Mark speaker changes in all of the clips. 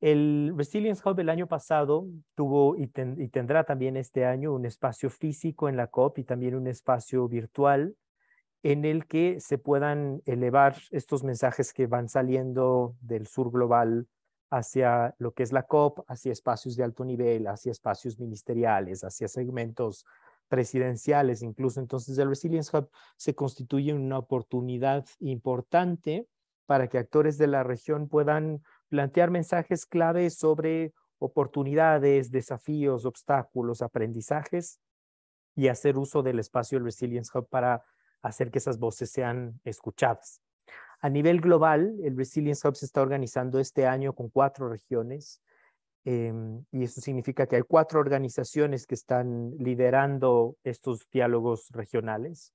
Speaker 1: El Resilience Hub el año pasado tuvo y tendrá también este año un espacio físico en la COP y también un espacio virtual en el que se puedan elevar estos mensajes que van saliendo del sur global hacia lo que es la COP, hacia espacios de alto nivel, hacia espacios ministeriales, hacia segmentos presidenciales incluso. Entonces, el Resilience Hub se constituye una oportunidad importante para que actores de la región puedan plantear mensajes clave sobre oportunidades, desafíos, obstáculos, aprendizajes y hacer uso del espacio del Resilience Hub para hacer que esas voces sean escuchadas. A nivel global, el Resilience Hub se está organizando este año con 4 regiones y eso significa que hay 4 organizaciones que están liderando estos diálogos regionales.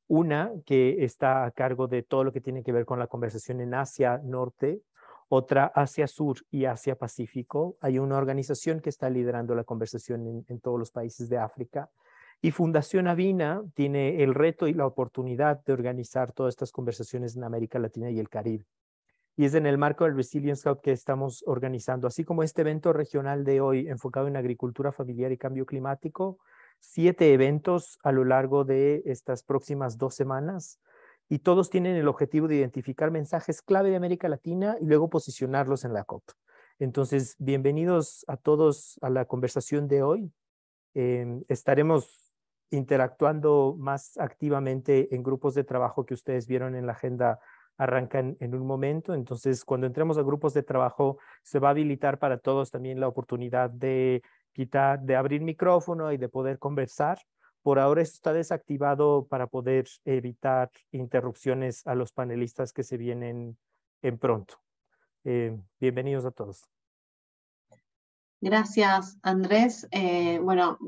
Speaker 1: Una que está a cargo de todo lo que tiene que ver con la conversación en Asia Norte, otra Asia Sur y Asia Pacífico. Hay una organización que está liderando la conversación en todos los países de África. Y Fundación Avina tiene el reto y la oportunidad de organizar todas estas conversaciones en América Latina y el Caribe. Y es en el marco del Resilience Hub que estamos organizando, así como este evento regional de hoy enfocado en agricultura familiar y cambio climático, 7 eventos a lo largo de estas próximas 2 semanas y todos tienen el objetivo de identificar mensajes clave de América Latina y luego posicionarlos en la COP. Entonces, bienvenidos a todos a la conversación de hoy. Estaremos interactuando más activamente en grupos de trabajo que ustedes vieron en la agenda arrancan en un momento. Entonces, cuando entremos a grupos de trabajo, se va a habilitar para todos también la oportunidad de de abrir micrófono y de poder conversar. Por ahora esto está desactivado para poder evitar interrupciones a los panelistas que se vienen en pronto. Bienvenidos a todos.
Speaker 2: Gracias, Andrés. Bueno,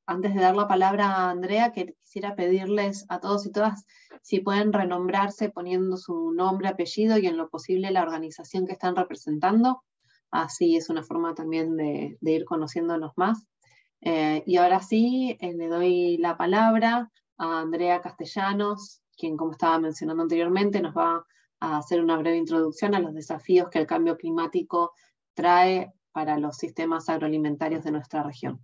Speaker 2: antes de dar la palabra a Andrea, quisiera pedirles a todos y todas si pueden renombrarse poniendo su nombre, apellido y en lo posible la organización que están representando. Así es una forma también de ir conociéndonos más. Y ahora sí, le doy la palabra a Andrea Castellanos, quien, como estaba mencionando anteriormente, nos va a hacer una breve introducción a los desafíos que el cambio climático trae para los sistemas agroalimentarios de nuestra región.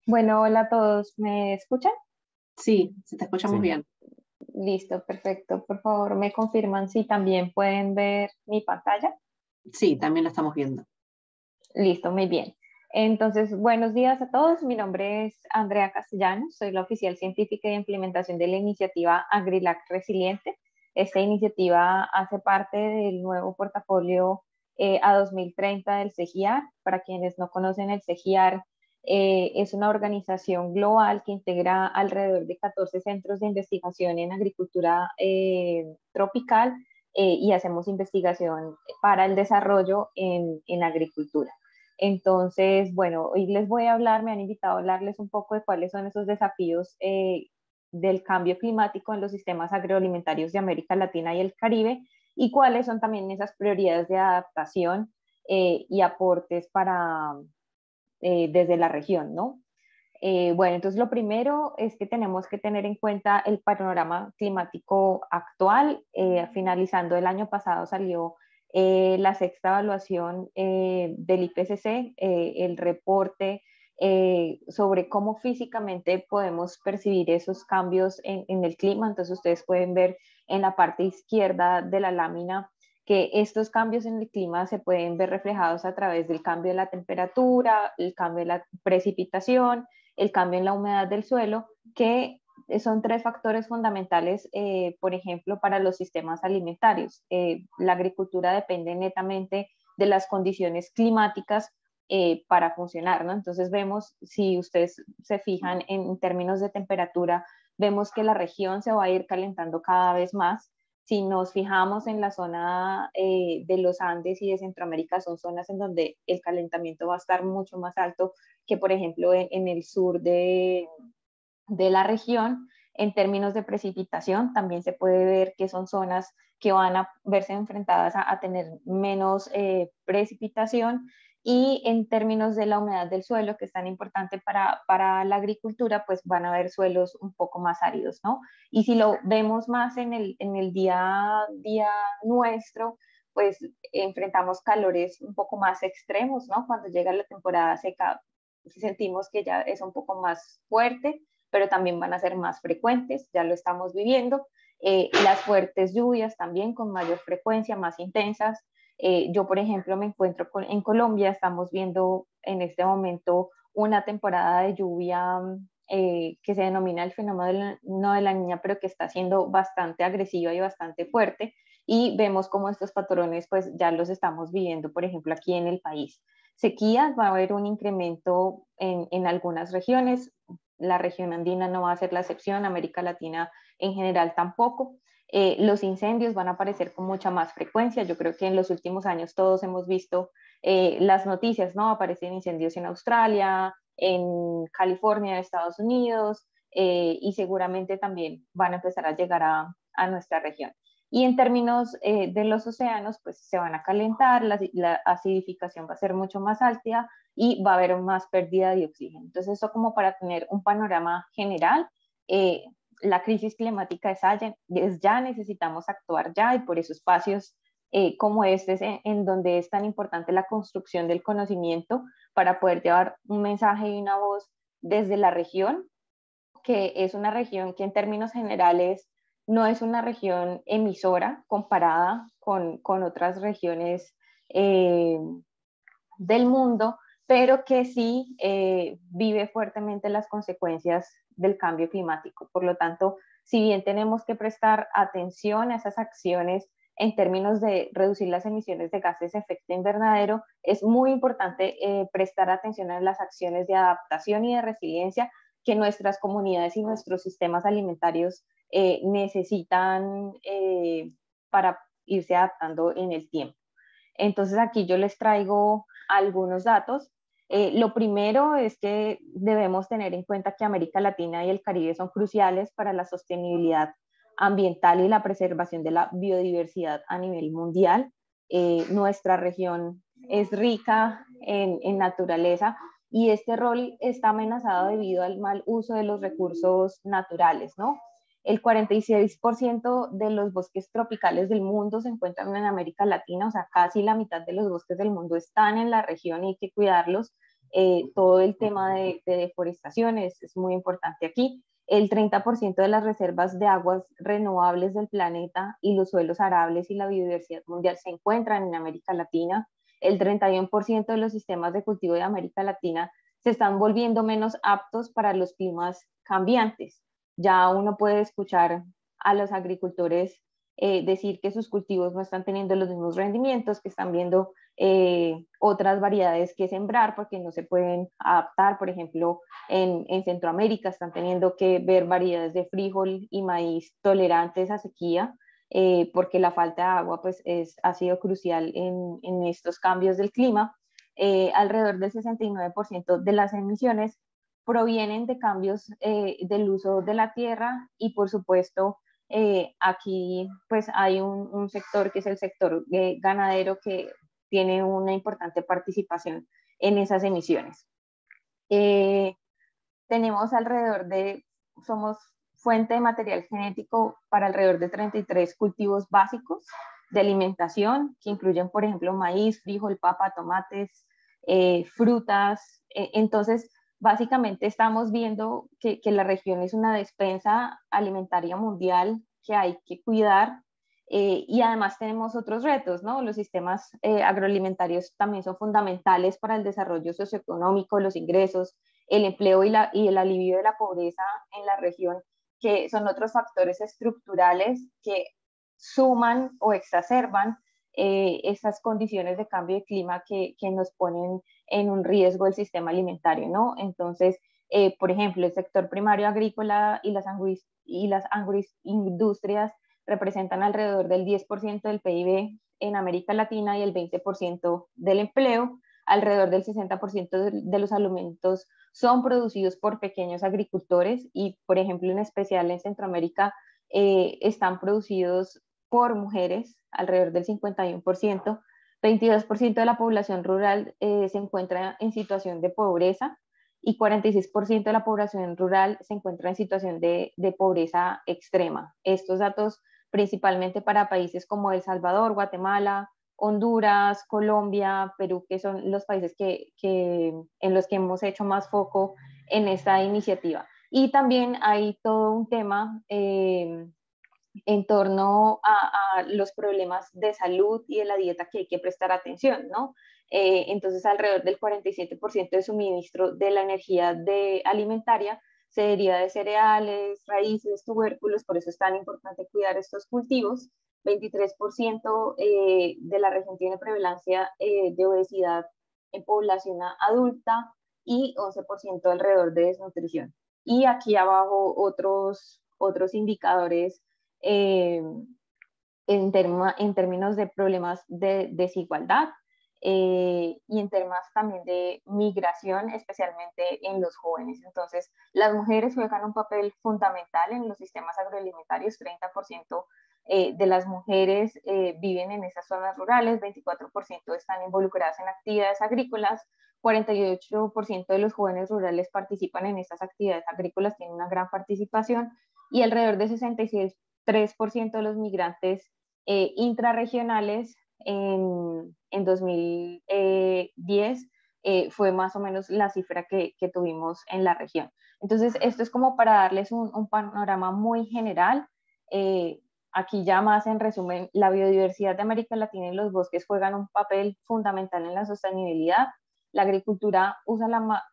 Speaker 3: Bueno, hola a todos, ¿me escuchan?
Speaker 2: Sí, se te escuchamos bien.
Speaker 3: Listo, perfecto. Por favor, ¿me confirman si también pueden ver mi pantalla?
Speaker 2: Sí, también la estamos viendo.
Speaker 3: Listo, muy bien. Entonces, buenos días a todos. Mi nombre es Andrea Castellanos, soy la oficial científica de implementación de la iniciativa AgriLac Resiliente. Esta iniciativa hace parte del nuevo portafolio a 2030 del CGIAR. Para quienes no conocen el CGIAR, es una organización global que integra alrededor de 14 centros de investigación en agricultura tropical y hacemos investigación para el desarrollo en agricultura. Entonces, bueno, hoy les voy a hablar, me han invitado a hablarles un poco de cuáles son esos desafíos del cambio climático en los sistemas agroalimentarios de América Latina y el Caribe y cuáles son también esas prioridades de adaptación y aportes para desde la región, ¿no? Bueno, entonces lo primero es que tenemos que tener en cuenta el panorama climático actual. Finalizando el año pasado salió la sexta evaluación del IPCC, el reporte sobre cómo físicamente podemos percibir esos cambios en el clima. Entonces ustedes pueden ver en la parte izquierda de la lámina que estos cambios en el clima se pueden ver reflejados a través del cambio de la temperatura, el cambio de la precipitación, el cambio en la humedad del suelo, que son 3 factores fundamentales, por ejemplo, para los sistemas alimentarios. La agricultura depende netamente de las condiciones climáticas para funcionar, ¿no? Entonces vemos, si ustedes se fijan en términos de temperatura, vemos que la región se va a ir calentando cada vez más. Si nos fijamos en la zona de los Andes y de Centroamérica, son zonas en donde el calentamiento va a estar mucho más alto que, por ejemplo, en el sur de la región. En términos de precipitación, también se puede ver que son zonas que van a verse enfrentadas a tener menos precipitación Y en términos de la humedad del suelo, que es tan importante para la agricultura, pues van a haber suelos un poco más áridos, ¿no? Y si lo vemos más en el día a día nuestro, pues enfrentamos calores un poco más extremos, ¿no? Cuando llega la temporada seca, sentimos que ya es un poco más fuerte, pero también van a ser más frecuentes, ya lo estamos viviendo. Las fuertes lluvias también con mayor frecuencia, más intensas. Yo, por ejemplo, me encuentro en Colombia, estamos viendo en este momento una temporada de lluvia que se denomina el fenómeno de la niña, pero que está siendo bastante agresiva y bastante fuerte, y vemos cómo estos patrones pues ya los estamos viviendo, por ejemplo, aquí en el país. Sequías, va a haber un incremento en algunas regiones, la región andina no va a ser la excepción, América Latina en general tampoco. Los incendios van a aparecer con mucha más frecuencia. Yo creo que en los últimos años todos hemos visto las noticias, ¿no? Aparecen incendios en Australia, en California, en Estados Unidos, y seguramente también van a empezar a llegar a nuestra región. Y en términos de los océanos, pues se van a calentar, la acidificación va a ser mucho más alta y va a haber más pérdida de oxígeno. Entonces, eso como para tener un panorama general. La crisis climática es ya, necesitamos actuar ya, y por eso espacios como este es en donde es tan importante la construcción del conocimiento para poder llevar un mensaje y una voz desde la región, que es una región que en términos generales no es una región emisora comparada con otras regiones del mundo, pero que sí vive fuertemente las consecuencias del cambio climático. Por lo tanto, si bien tenemos que prestar atención a esas acciones en términos de reducir las emisiones de gases de efecto invernadero, es muy importante prestar atención a las acciones de adaptación y de resiliencia que nuestras comunidades y nuestros sistemas alimentarios necesitan para irse adaptando en el tiempo. Entonces aquí yo les traigo algunos datos. Lo primero es que debemos tener en cuenta que América Latina y el Caribe son cruciales para la sostenibilidad ambiental y la preservación de la biodiversidad a nivel mundial. Nuestra región es rica en naturaleza, y este rol está amenazado debido al mal uso de los recursos naturales, ¿no? El 46% de los bosques tropicales del mundo se encuentran en América Latina, o sea, casi la mitad de los bosques del mundo están en la región y hay que cuidarlos. Todo el tema de deforestación es muy importante aquí. El 30% de las reservas de aguas renovables del planeta y los suelos arables y la biodiversidad mundial se encuentran en América Latina. El 31% de los sistemas de cultivo de América Latina se están volviendo menos aptos para los climas cambiantes. Ya uno puede escuchar a los agricultores decir que sus cultivos no están teniendo los mismos rendimientos, que están viendo otras variedades que sembrar porque no se pueden adaptar. Por ejemplo, en Centroamérica están teniendo que ver variedades de frijol y maíz tolerantes a sequía, porque la falta de agua pues ha sido crucial en estos cambios del clima. Alrededor del 69% de las emisiones provienen de cambios del uso de la tierra, y por supuesto aquí pues hay un sector que es el sector ganadero, que tiene una importante participación en esas emisiones. Tenemos somos fuente de material genético para alrededor de 33 cultivos básicos de alimentación, que incluyen, por ejemplo, maíz, frijol, papa, tomates, frutas. Entonces, básicamente estamos viendo que la región es una despensa alimentaria mundial que hay que cuidar. Y además tenemos otros retos, ¿no? Los sistemas agroalimentarios también son fundamentales para el desarrollo socioeconómico, los ingresos, el empleo y el alivio de la pobreza en la región, que son otros factores estructurales que suman o exacerban estas condiciones de cambio de clima que nos ponen en un riesgo el sistema alimentario, ¿no? Entonces, por ejemplo, el sector primario agrícola y las agroindustrias representan alrededor del 10% del PIB en América Latina y el 20% del empleo. Alrededor del 60% de los alimentos son producidos por pequeños agricultores, y, por ejemplo, en especial en Centroamérica, están producidos por mujeres, alrededor del 51%. 22% de la población rural se encuentra en situación de pobreza y 46% de la población rural se encuentra en situación de pobreza extrema. Estos datos principalmente para países como El Salvador, Guatemala, Honduras, Colombia, Perú, que son los países en los que hemos hecho más foco en esta iniciativa. Y también hay todo un tema en torno a los problemas de salud y de la dieta que hay que prestar atención, ¿no? Entonces, alrededor del 47% de suministro de la energía alimentaria se deriva de cereales, raíces, tubérculos, por eso es tan importante cuidar estos cultivos. 23% de la región tiene prevalencia de obesidad en población adulta y 11% alrededor de desnutrición. Y aquí abajo otros indicadores eh, en términos de problemas de desigualdad y en temas también de migración, especialmente en los jóvenes. Entonces, las mujeres juegan un papel fundamental en los sistemas agroalimentarios. 30% de las mujeres viven en esas zonas rurales, 24% están involucradas en actividades agrícolas, 48% de los jóvenes rurales participan en estas actividades agrícolas, tienen una gran participación, y alrededor de 66% de los migrantes intrarregionales en 2010 fue más o menos la cifra que tuvimos en la región. Entonces, esto es como para darles un panorama muy general. Aquí ya más en resumen, la biodiversidad de América Latina y los bosques juegan un papel fundamental en la sostenibilidad. La agricultura usa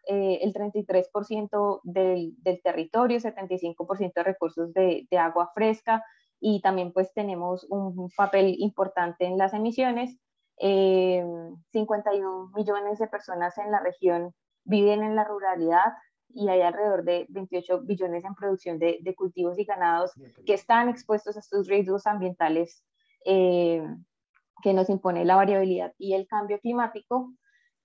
Speaker 3: el 33% del territorio, 75% de recursos de agua fresca, y también pues tenemos un papel importante en las emisiones. 51 millones de personas en la región viven en la ruralidad y hay alrededor de 28 billones en producción de cultivos y ganados que están expuestos a estos riesgos ambientales que nos impone la variabilidad y el cambio climático.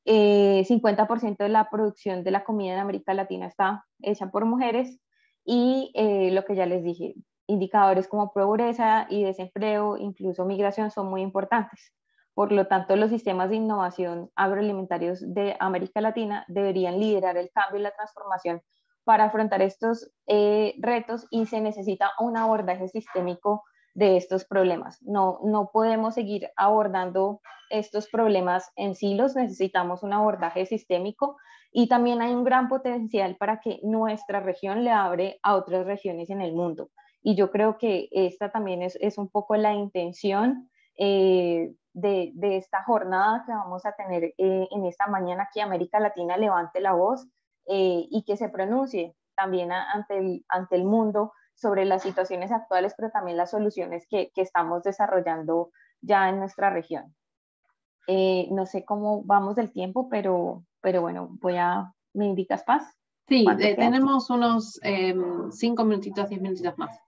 Speaker 3: 50% de la producción de la comida en América Latina está hecha por mujeres y lo que ya les dije, indicadores como pobreza y desempleo, incluso migración, son muy importantes. Por lo tanto, los sistemas de innovación agroalimentarios de América Latina deberían liderar el cambio y la transformación para afrontar estos retos, y se necesita un abordaje sistémico de estos problemas. No podemos seguir abordando estos problemas en silos, necesitamos un abordaje sistémico, y también hay un gran potencial para que nuestra región le abre a otras regiones en el mundo. Y yo creo que esta también es un poco la intención de esta jornada que vamos a tener en esta mañana, que América Latina levante la voz y que se pronuncie también ante el mundo sobre las situaciones actuales, pero también las soluciones que estamos desarrollando ya en nuestra región. No sé cómo vamos del tiempo, pero bueno, ¿me indicas, Paz?
Speaker 2: Sí, tenemos unos 5 minutitos, 10 minutitos más.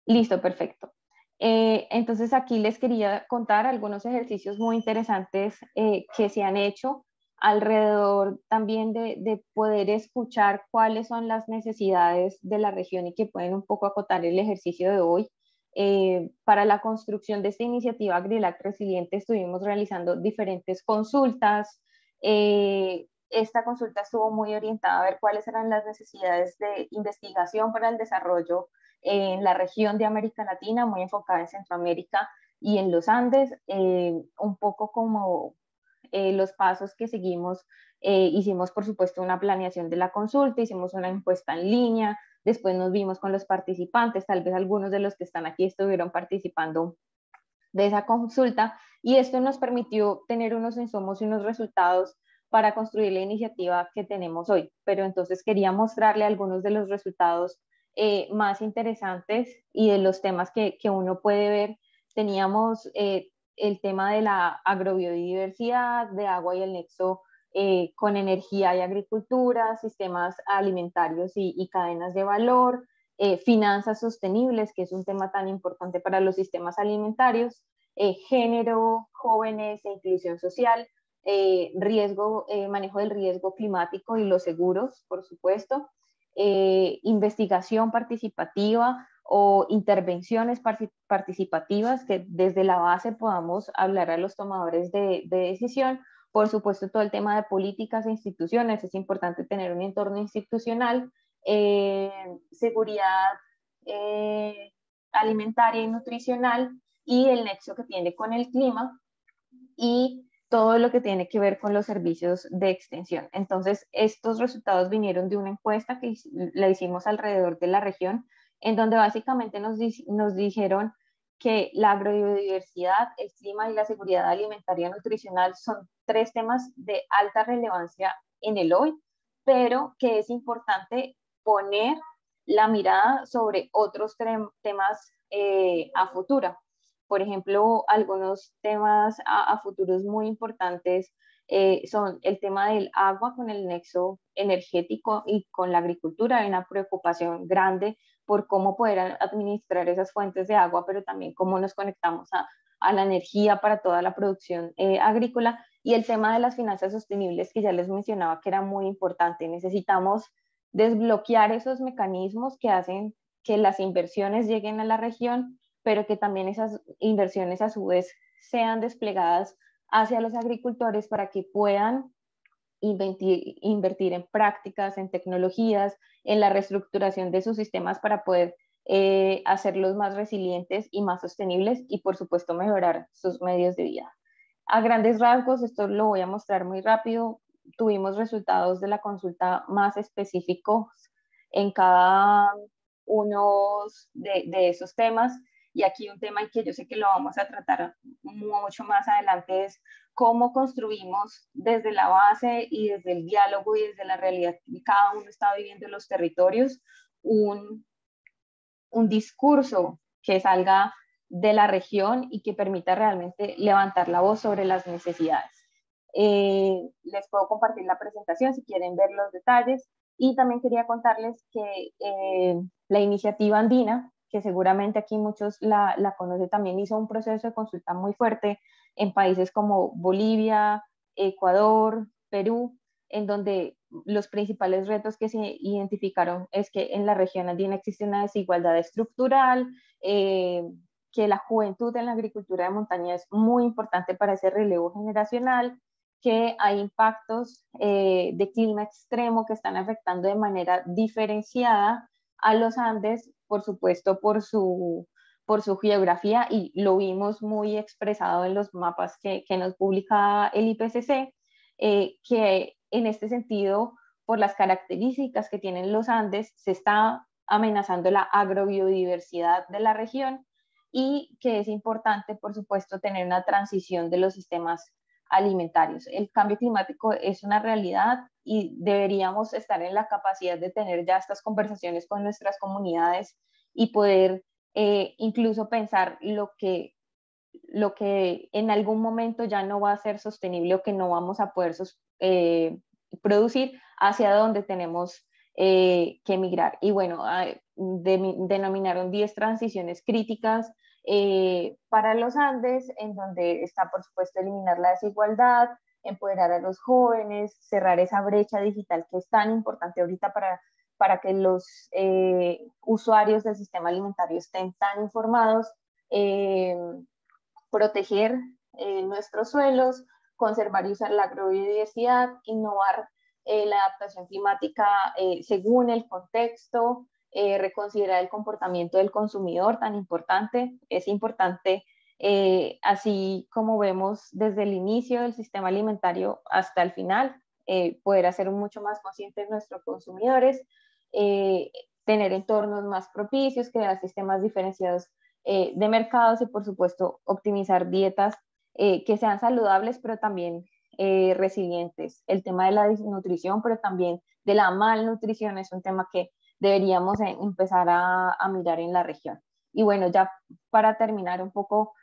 Speaker 3: Listo, perfecto. Entonces aquí les quería contar algunos ejercicios muy interesantes que se han hecho alrededor también de poder escuchar cuáles son las necesidades de la región y que pueden un poco acotar el ejercicio de hoy. Para la construcción de esta iniciativa AgriLac Resiliente estuvimos realizando diferentes consultas. Esta consulta estuvo muy orientada a ver cuáles eran las necesidades de investigación para el desarrollo en la región de América Latina, muy enfocada en Centroamérica y en los Andes, un poco como los pasos que seguimos. Hicimos, por supuesto, una planeación de la consulta, hicimos una encuesta en línea, después nos vimos con los participantes, tal vez algunos de los que están aquí estuvieron participando de esa consulta, y esto nos permitió tener unos insumos y unos resultados para construir la iniciativa que tenemos hoy. Pero entonces quería mostrarle algunos de los resultados más interesantes y de los temas que uno puede ver. Teníamos el tema de la agrobiodiversidad, de agua y el nexo con energía y agricultura, sistemas alimentarios y cadenas de valor, finanzas sostenibles, que es un tema tan importante para los sistemas alimentarios, género, jóvenes e inclusión social, manejo del riesgo climático y los seguros, por supuesto, investigación participativa, o intervenciones participativas que desde la base podamos hablar a los tomadores de decisión. Por supuesto, todo el tema de políticas e instituciones, es importante tener un entorno institucional, seguridad alimentaria y nutricional, y el nexo que tiene con el clima, y todo lo que tiene que ver con los servicios de extensión. Entonces, estos resultados vinieron de una encuesta que la hicimos alrededor de la región, en donde básicamente nos dijeron que la agrobiodiversidad, el clima y la seguridad alimentaria y nutricional son 3 temas de alta relevancia en el hoy, pero que es importante poner la mirada sobre otros temas a futuro. Por ejemplo, algunos temas a futuros muy importantes son el tema del agua con el nexo energético y con la agricultura. Hay una preocupación grande por cómo poder administrar esas fuentes de agua, pero también cómo nos conectamos a la energía para toda la producción agrícola. Y el tema de las finanzas sostenibles, que ya les mencionaba que era muy importante. Necesitamos desbloquear esos mecanismos que hacen que las inversiones lleguen a la región, pero que también esas inversiones a su vez sean desplegadas hacia los agricultores para que puedan invertir en prácticas, en tecnologías, en la reestructuración de sus sistemas para poder hacerlos más resilientes y más sostenibles, y por supuesto mejorar sus medios de vida. A grandes rasgos, esto lo voy a mostrar muy rápido, tuvimos resultados de la consulta más específicos en cada uno de esos temas. Y aquí un tema que yo sé que lo vamos a tratar mucho más adelante es cómo construimos desde la base y desde el diálogo y desde la realidad que cada uno está viviendo en los territorios, un discurso que salga de la región y que permita realmente levantar la voz sobre las necesidades. Les puedo compartir la presentación si quieren ver los detalles, y también quería contarles que la iniciativa andina, que seguramente aquí muchos la conocen, también hizo un proceso de consulta muy fuerte en países como Bolivia, Ecuador, Perú, en donde los principales retos que se identificaron es que en la región andina existe una desigualdad estructural, que la juventud en la agricultura de montaña es muy importante para ese relevo generacional, que hay impactos de clima extremo que están afectando de manera diferenciada a los Andes, por supuesto por su geografía, y lo vimos muy expresado en los mapas que nos publica el IPCC, que en este sentido, por las características que tienen los Andes, se está amenazando la agrobiodiversidad de la región, y que es importante, por supuesto, tener una transición de los sistemas alimentarios. El cambio climático es una realidad y deberíamos estar en la capacidad de tener ya estas conversaciones con nuestras comunidades y poder incluso pensar lo que en algún momento ya no va a ser sostenible o que no vamos a poder producir, hacia donde tenemos que migrar. Y bueno, denominaron 10 transiciones críticas para los Andes, en donde está, por supuesto, eliminar la desigualdad, empoderar a los jóvenes, cerrar esa brecha digital que es tan importante ahorita para que los usuarios del sistema alimentario estén tan informados, proteger nuestros suelos, conservar y usar la agrobiodiversidad, innovar la adaptación climática según el contexto, reconsiderar el comportamiento del consumidor, tan importante. Es importante, así como vemos desde el inicio del sistema alimentario hasta el final, poder hacer mucho más conscientes nuestros consumidores, tener entornos más propicios, crear sistemas diferenciados de mercados, y por supuesto optimizar dietas que sean saludables pero también resilientes. El tema de la desnutrición, pero también de la malnutrición, es un tema que deberíamos empezar a mirar en la región. Y bueno, ya para terminar un poco,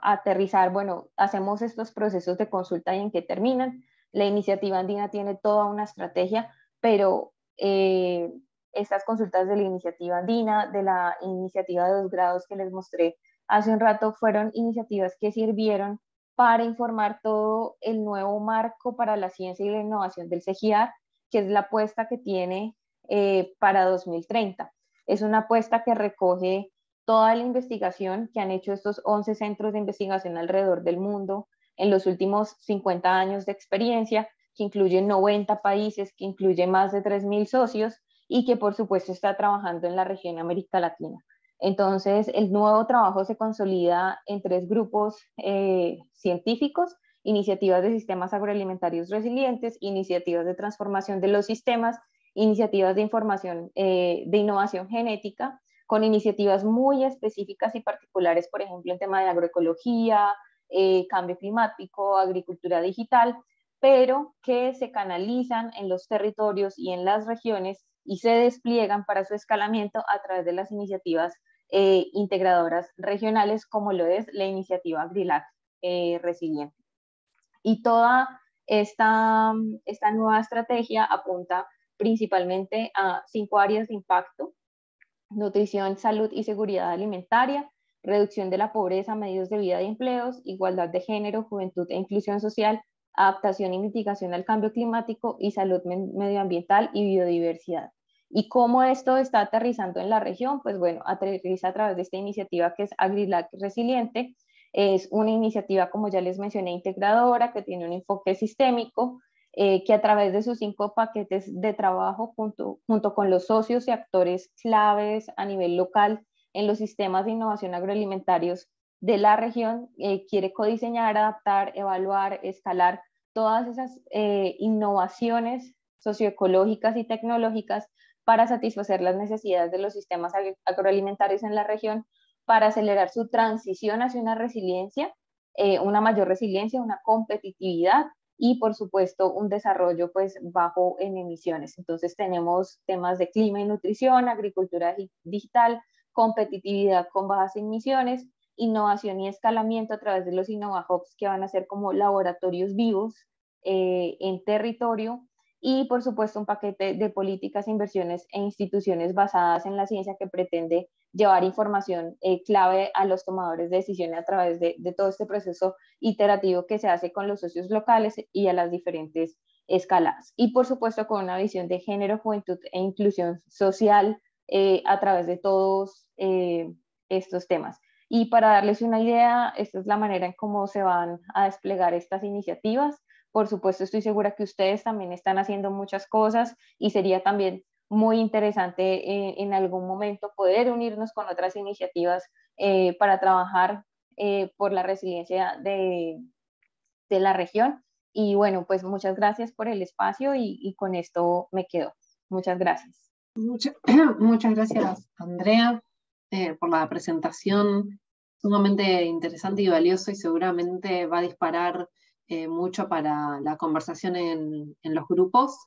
Speaker 3: aterrizar, bueno, hacemos estos procesos de consulta y en qué terminan. La iniciativa andina tiene toda una estrategia, pero estas consultas de la iniciativa andina, de la iniciativa de 2 grados que les mostré hace un rato, fueron iniciativas que sirvieron para informar todo el nuevo marco para la ciencia y la innovación del CEGIAR, que es la apuesta que tiene para 2030. Es una apuesta que recoge toda la investigación que han hecho estos 11 centros de investigación alrededor del mundo en los últimos 50 años de experiencia, que incluye 90 países, que incluye más de 3.000 socios y que por supuesto está trabajando en la región América Latina. Entonces, el nuevo trabajo se consolida en 3 grupos científicos: iniciativas de sistemas agroalimentarios resilientes, iniciativas de transformación de los sistemas, iniciativas de información, de innovación genética, con iniciativas muy específicas y particulares, por ejemplo, en tema de agroecología, cambio climático, agricultura digital, pero que se canalizan en los territorios y en las regiones y se despliegan para su escalamiento a través de las iniciativas integradoras regionales, como lo es la iniciativa AgriLac Resiliente. Y toda esta nueva estrategia apunta principalmente a 5 áreas de impacto: nutrición, salud y seguridad alimentaria, reducción de la pobreza, medios de vida y empleos, igualdad de género, juventud e inclusión social, adaptación y mitigación al cambio climático y salud medioambiental y biodiversidad. ¿Y cómo esto está aterrizando en la región? Pues bueno, aterriza a través de esta iniciativa que es AgriLac Resiliente. Es una iniciativa, como ya les mencioné, integradora, que tiene un enfoque sistémico, que a través de sus 5 paquetes de trabajo, junto con los socios y actores claves a nivel local en los sistemas de innovación agroalimentarios de la región, quiere codiseñar, adaptar, evaluar, escalar todas esas innovaciones socioecológicas y tecnológicas para satisfacer las necesidades de los sistemas agroalimentarios en la región, para acelerar su transición hacia una resiliencia, una mayor resiliencia, una competitividad y por supuesto un desarrollo pues bajo en emisiones. Entonces tenemos temas de clima y nutrición, agricultura digital, competitividad con bajas emisiones, innovación y escalamiento a través de los InnovaHubs, que van a ser como laboratorios vivos en territorio, y por supuesto un paquete de políticas, inversiones e instituciones basadas en la ciencia que pretende llevar información clave a los tomadores de decisiones a través de todo este proceso iterativo que se hace con los socios locales y a las diferentes escalas. Y por supuesto con una visión de género, juventud e inclusión social a través de todos estos temas. Y para darles una idea, esta es la manera en cómo se van a desplegar estas iniciativas. Por supuesto, estoy segura que ustedes también están haciendo muchas cosas y sería también muy interesante en algún momento poder unirnos con otras iniciativas para trabajar por la resiliencia de la región. Y bueno, pues muchas gracias por el espacio y con esto me quedo. Muchas gracias.
Speaker 2: Muchas gracias, Andrea, por la presentación sumamente interesante y valiosa, y seguramente va a disparar mucho para la conversación en los grupos.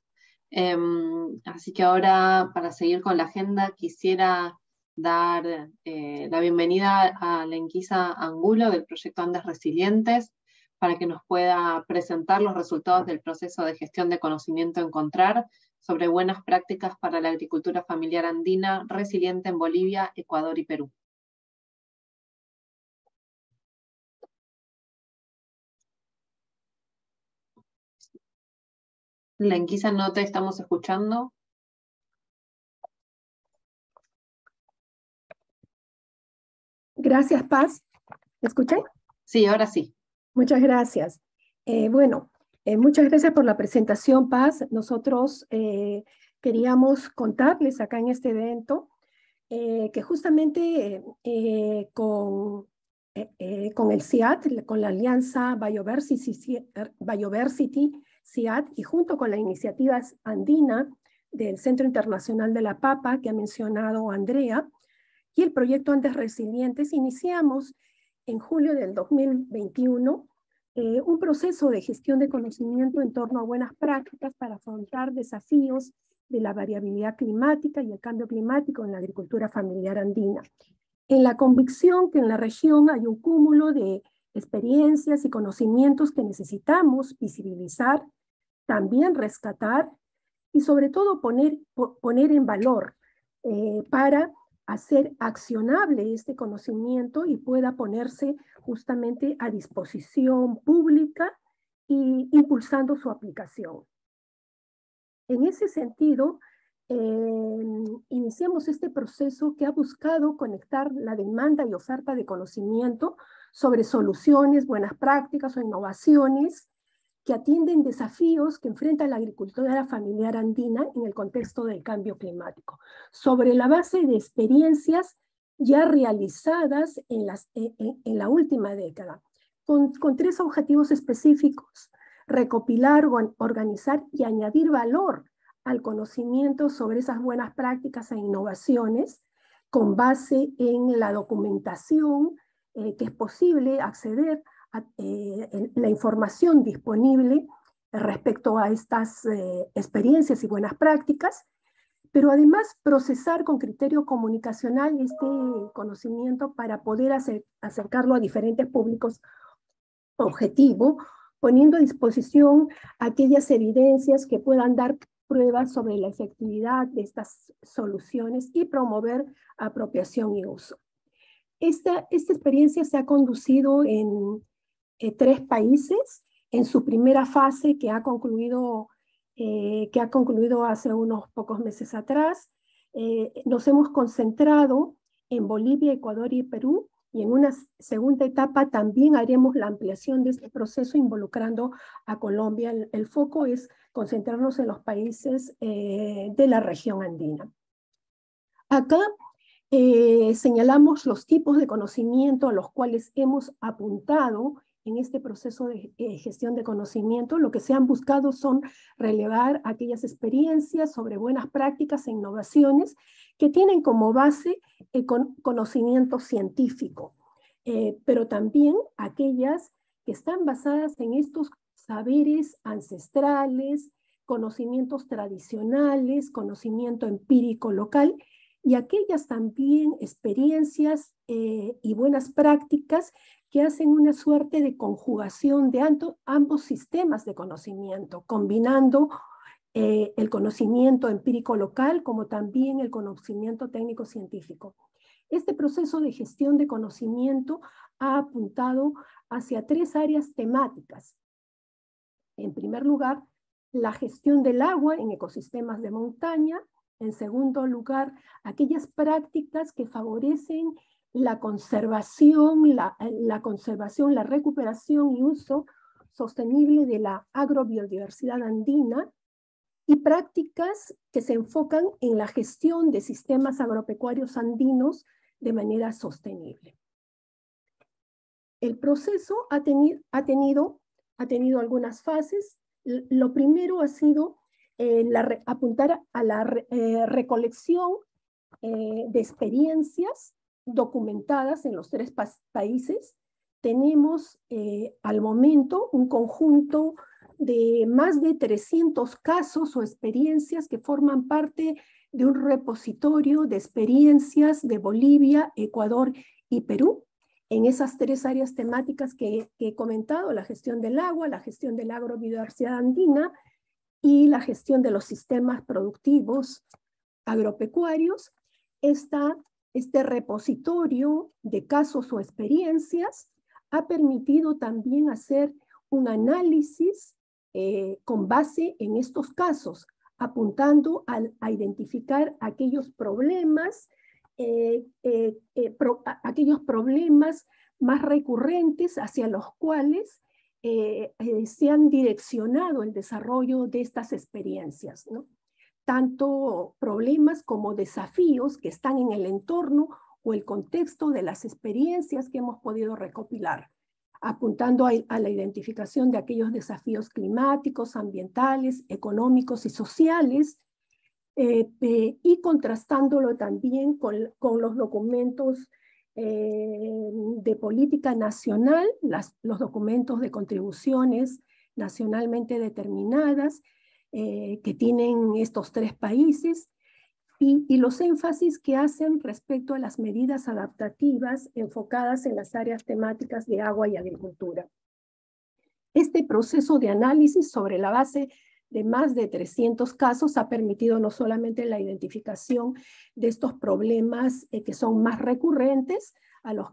Speaker 2: Así que ahora, para seguir con la agenda, quisiera dar la bienvenida a Lenquisa Angulo del proyecto Andes Resilientes, para que nos pueda presentar los resultados del proceso de gestión de conocimiento Encontrar sobre buenas prácticas para la agricultura familiar andina resiliente en Bolivia, Ecuador y Perú. Lenquisa, no te estamos escuchando.
Speaker 4: Gracias, Paz. ¿Me escuchan?
Speaker 2: Sí, ahora sí.
Speaker 4: Muchas gracias. Muchas gracias por la presentación, Paz. Nosotros queríamos contarles acá en este evento que justamente con el CIAT, con la alianza Bioversity CIAT, y junto con la iniciativa andina del Centro Internacional de la Papa, que ha mencionado Andrea, y el proyecto Andes Resilientes, iniciamos en julio del 2021 un proceso de gestión de conocimiento en torno a buenas prácticas para afrontar desafíos de la variabilidad climática y el cambio climático en la agricultura familiar andina, en la convicción que en la región hay un cúmulo de experiencias y conocimientos que necesitamos visibilizar, también rescatar y sobre todo poner en valor para hacer accionable este conocimiento y pueda ponerse justamente a disposición pública y impulsando su aplicación. En ese sentido, iniciamos este proceso que ha buscado conectar la demanda y oferta de conocimiento sobre soluciones, buenas prácticas o innovaciones que atienden desafíos que enfrenta la agricultura familiar andina en el contexto del cambio climático, sobre la base de experiencias ya realizadas en la última década, con 3 objetivos específicos: recopilar, organizar y añadir valor al conocimiento sobre esas buenas prácticas e innovaciones, con base en la documentación que es posible acceder a la información disponible respecto a estas experiencias y buenas prácticas, pero además procesar con criterio comunicacional este conocimiento para poder acercarlo a diferentes públicos objetivo, poniendo a disposición aquellas evidencias que puedan dar pruebas sobre la efectividad de estas soluciones y promover apropiación y uso. Esta experiencia se ha conducido en 3 países. En su primera fase, que ha concluido hace unos pocos meses atrás, nos hemos concentrado en Bolivia, Ecuador y Perú, y en una segunda etapa también haremos la ampliación de este proceso involucrando a Colombia. El foco es concentrarnos en los países de la región andina. Acá señalamos los tipos de conocimiento a los cuales hemos apuntado en este proceso de gestión de conocimiento. Lo que se han buscado son relevar aquellas experiencias sobre buenas prácticas e innovaciones que tienen como base el conocimiento científico, pero también aquellas que están basadas en estos saberes ancestrales, conocimientos tradicionales, conocimiento empírico local, y aquellas también experiencias y buenas prácticas que hacen una suerte de conjugación de ambos sistemas de conocimiento, combinando el conocimiento empírico local como también el conocimiento técnico científico. Este proceso de gestión de conocimiento ha apuntado hacia 3 áreas temáticas. En primer lugar, la gestión del agua en ecosistemas de montaña. En segundo lugar, aquellas prácticas que favorecen la conservación, la recuperación y uso sostenible de la agrobiodiversidad andina, y prácticas que se enfocan en la gestión de sistemas agropecuarios andinos de manera sostenible. El proceso ha tenido algunas fases. Lo primero ha sido apuntar a la recolección de experiencias documentadas en los 3 países. Tenemos al momento un conjunto de más de 300 casos o experiencias que forman parte de un repositorio de experiencias de Bolivia, Ecuador y Perú, en esas 3 áreas temáticas que he comentado: la gestión del agua, la gestión de la agrobiodiversidad andina y la gestión de los sistemas productivos agropecuarios. Este repositorio de casos o experiencias ha permitido también hacer un análisis con base en estos casos, apuntando a identificar aquellos problemas más recurrentes hacia los cuales se han direccionado el desarrollo de estas experiencias, ¿no? Tanto problemas como desafíos que están en el entorno o el contexto de las experiencias que hemos podido recopilar, apuntando a la identificación de aquellos desafíos climáticos, ambientales, económicos y sociales, y contrastándolo también con los documentos de política nacional, los documentos de contribuciones nacionalmente determinadas que tienen estos 3 países, y los énfasis que hacen respecto a las medidas adaptativas enfocadas en las áreas temáticas de agua y agricultura. Este proceso de análisis sobre la base de más de 300 casos ha permitido no solamente la identificación de estos problemas que son más recurrentes a los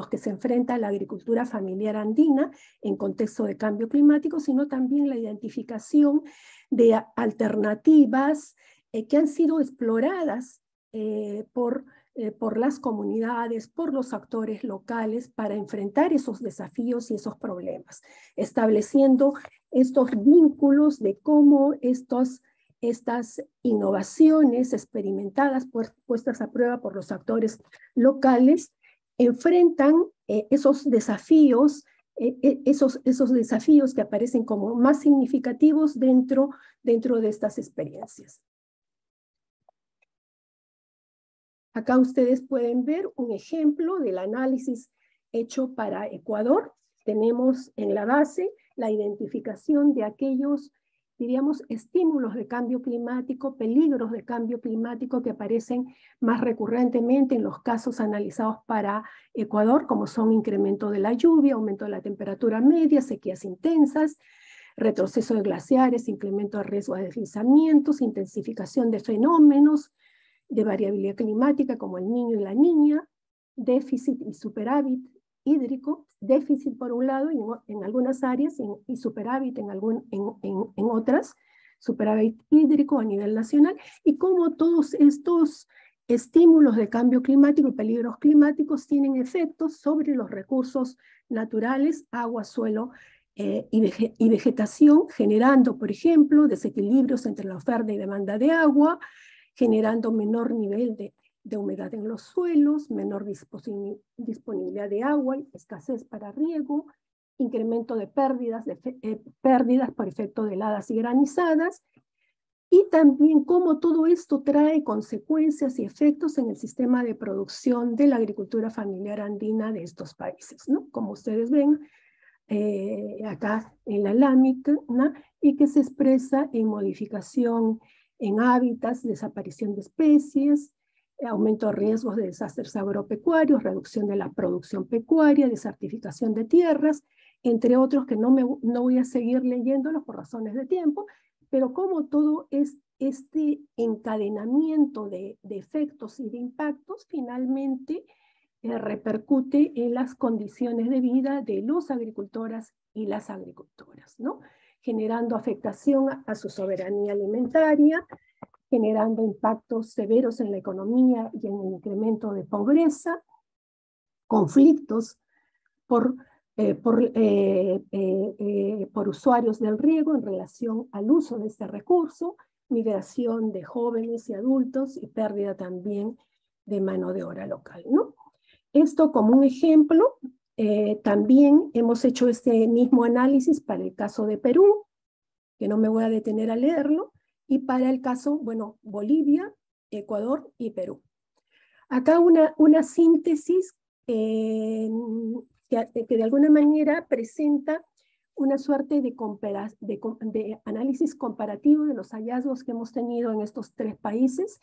Speaker 4: que se enfrenta la agricultura familiar andina en contexto de cambio climático, sino también la identificación de alternativas que han sido exploradas por las comunidades, por los actores locales para enfrentar esos desafíos y esos problemas, estableciendo estos vínculos de cómo estas innovaciones experimentadas, puestas a prueba por los actores locales, enfrentan esos desafíos, esos desafíos que aparecen como más significativos dentro de estas experiencias. Acá ustedes pueden ver un ejemplo del análisis hecho para Ecuador. Tenemos en la base la identificación de aquellos, diríamos, estímulos de cambio climático, peligros de cambio climático que aparecen más recurrentemente en los casos analizados para Ecuador, como son incremento de la lluvia, aumento de la temperatura media, sequías intensas, retroceso de glaciares, incremento de riesgo de deslizamientos, intensificación de fenómenos de variabilidad climática como el Niño y la Niña, déficit y superávit hídrico, déficit por un lado en algunas áreas y superávit en otras, superávit hídrico a nivel nacional, y cómo todos estos estímulos de cambio climático y peligros climáticos tienen efectos sobre los recursos naturales, agua, suelo y vegetación, generando, por ejemplo, desequilibrios entre la oferta y demanda de agua, generando menor nivel de humedad en los suelos, menor disponibilidad de agua, escasez para riego, incremento de pérdidas por efecto de heladas y granizadas, y también cómo todo esto trae consecuencias y efectos en el sistema de producción de la agricultura familiar andina de estos países, ¿no? Como ustedes ven acá en la lámina, ¿no? Y que se expresa en modificación en hábitats, desaparición de especies, aumento de riesgos de desastres agropecuarios, reducción de la producción pecuaria, desertificación de tierras, entre otros que no voy a seguir leyéndolos por razones de tiempo, pero como todo este encadenamiento de efectos y de impactos finalmente repercute en las condiciones de vida de los agricultoras y las agricultoras, ¿no? Generando afectación a su soberanía alimentaria, generando impactos severos en la economía y en el incremento de pobreza, conflictos por usuarios del riego en relación al uso de este recurso, migración de jóvenes y adultos y pérdida también de mano de obra local, ¿no? Esto como un ejemplo. También hemos hecho este mismo análisis para el caso de Perú, que no me voy a detener a leerlo, y para el caso, bueno, Bolivia, Ecuador y Perú. Acá una síntesis que de alguna manera presenta una suerte de análisis comparativo de los hallazgos que hemos tenido en estos tres países.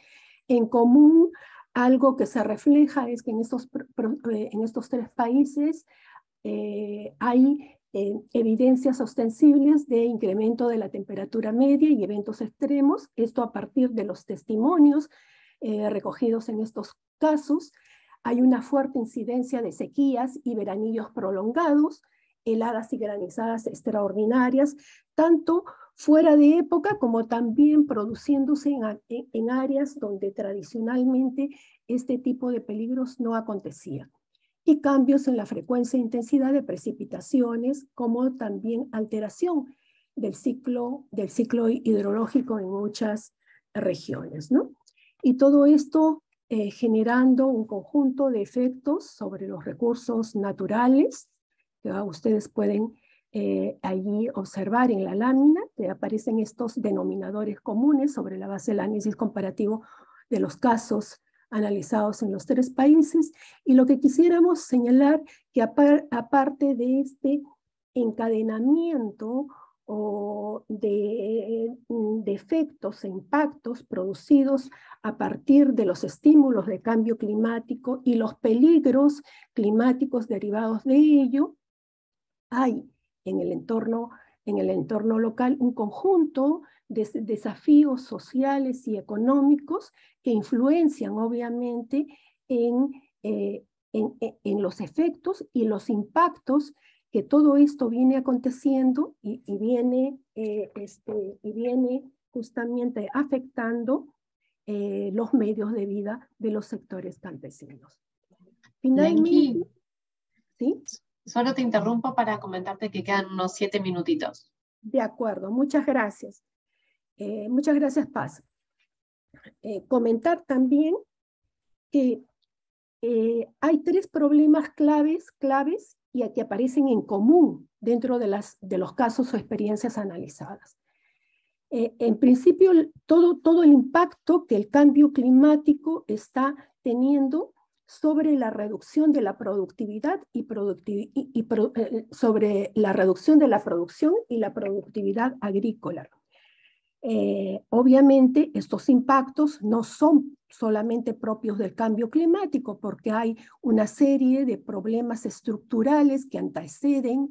Speaker 4: En común, algo que se refleja es que en estos tres países hay evidencias ostensibles de incremento de la temperatura media y eventos extremos, esto a partir de los testimonios recogidos en estos casos. Hay una fuerte incidencia de sequías y veranillos prolongados, heladas y granizadas extraordinarias, tanto fuera de época como también produciéndose en áreas donde tradicionalmente este tipo de peligros no acontecía. Y cambios en la frecuencia e intensidad de precipitaciones, como también alteración del ciclo hidrológico en muchas regiones, ¿no? Y todo esto generando un conjunto de efectos sobre los recursos naturales, que ustedes pueden allí observar en la lámina, que aparecen estos denominadores comunes sobre la base del análisis comparativo de los casos analizados en los tres países, y lo que quisiéramos señalar que aparte de este encadenamiento o de efectos e impactos producidos a partir de los estímulos de cambio climático y los peligros climáticos derivados de ello, hay en el entorno local un conjunto de desafíos sociales y económicos que influencian obviamente en los efectos y los impactos que todo esto viene aconteciendo y viene justamente afectando los medios de vida de los sectores campesinos. Finalmente,
Speaker 2: Lenki,
Speaker 4: ¿sí?
Speaker 2: Solo te interrumpo para comentarte que quedan unos 7 minutitos.
Speaker 4: De acuerdo, muchas gracias. Muchas gracias, Paz. Comentar también que hay 3 problemas claves y que aparecen en común dentro de los casos o experiencias analizadas. En principio, todo el impacto que el cambio climático está teniendo sobre la reducción de la productividad sobre la reducción de la producción y la productividad agrícola. Obviamente, estos impactos no son solamente propios del cambio climático, porque hay una serie de problemas estructurales que anteceden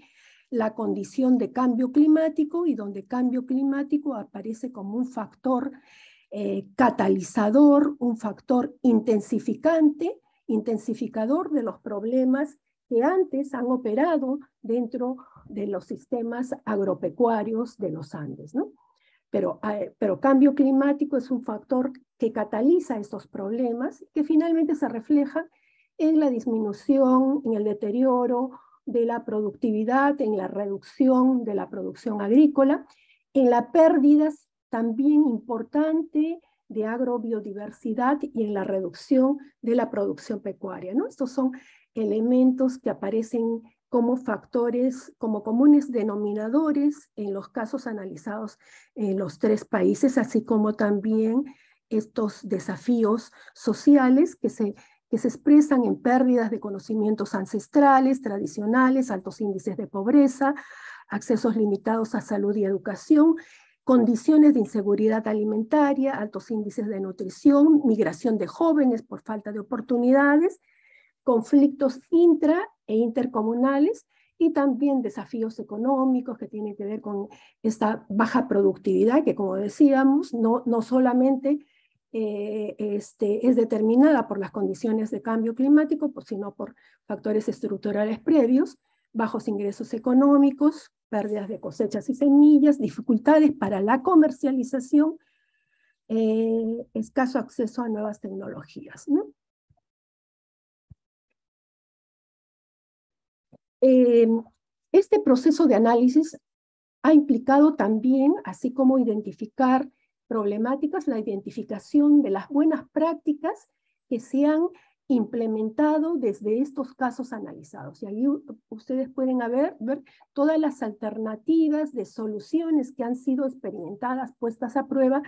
Speaker 4: la condición de cambio climático y donde cambio climático aparece como un factor catalizador, un factor intensificador de los problemas que antes han operado dentro de los sistemas agropecuarios de los Andes, ¿no? Pero cambio climático es un factor que cataliza estos problemas, que finalmente se refleja en la disminución, en el deterioro de la productividad, en la reducción de la producción agrícola, en la pérdida también importante de agrobiodiversidad y en la reducción de la producción pecuaria, ¿no? Estos son elementos que aparecen como factores, como comunes denominadores en los casos analizados en los 3 países, así como también estos desafíos sociales que se expresan en pérdidas de conocimientos ancestrales, tradicionales, altos índices de pobreza, accesos limitados a salud y educación, condiciones de inseguridad alimentaria, altos índices de nutrición, migración de jóvenes por falta de oportunidades, conflictos intra e intercomunales y también desafíos económicos que tienen que ver con esta baja productividad que, como decíamos, no solamente es determinada por las condiciones de cambio climático, sino por factores estructurales previos, bajos ingresos económicos, pérdidas de cosechas y semillas, dificultades para la comercialización, escaso acceso a nuevas tecnologías, ¿no? Este proceso de análisis ha implicado también, así como identificar problemáticas, la identificación de las buenas prácticas que se han implementado desde estos casos analizados. Y ahí ustedes pueden ver todas las alternativas de soluciones que han sido experimentadas, puestas a prueba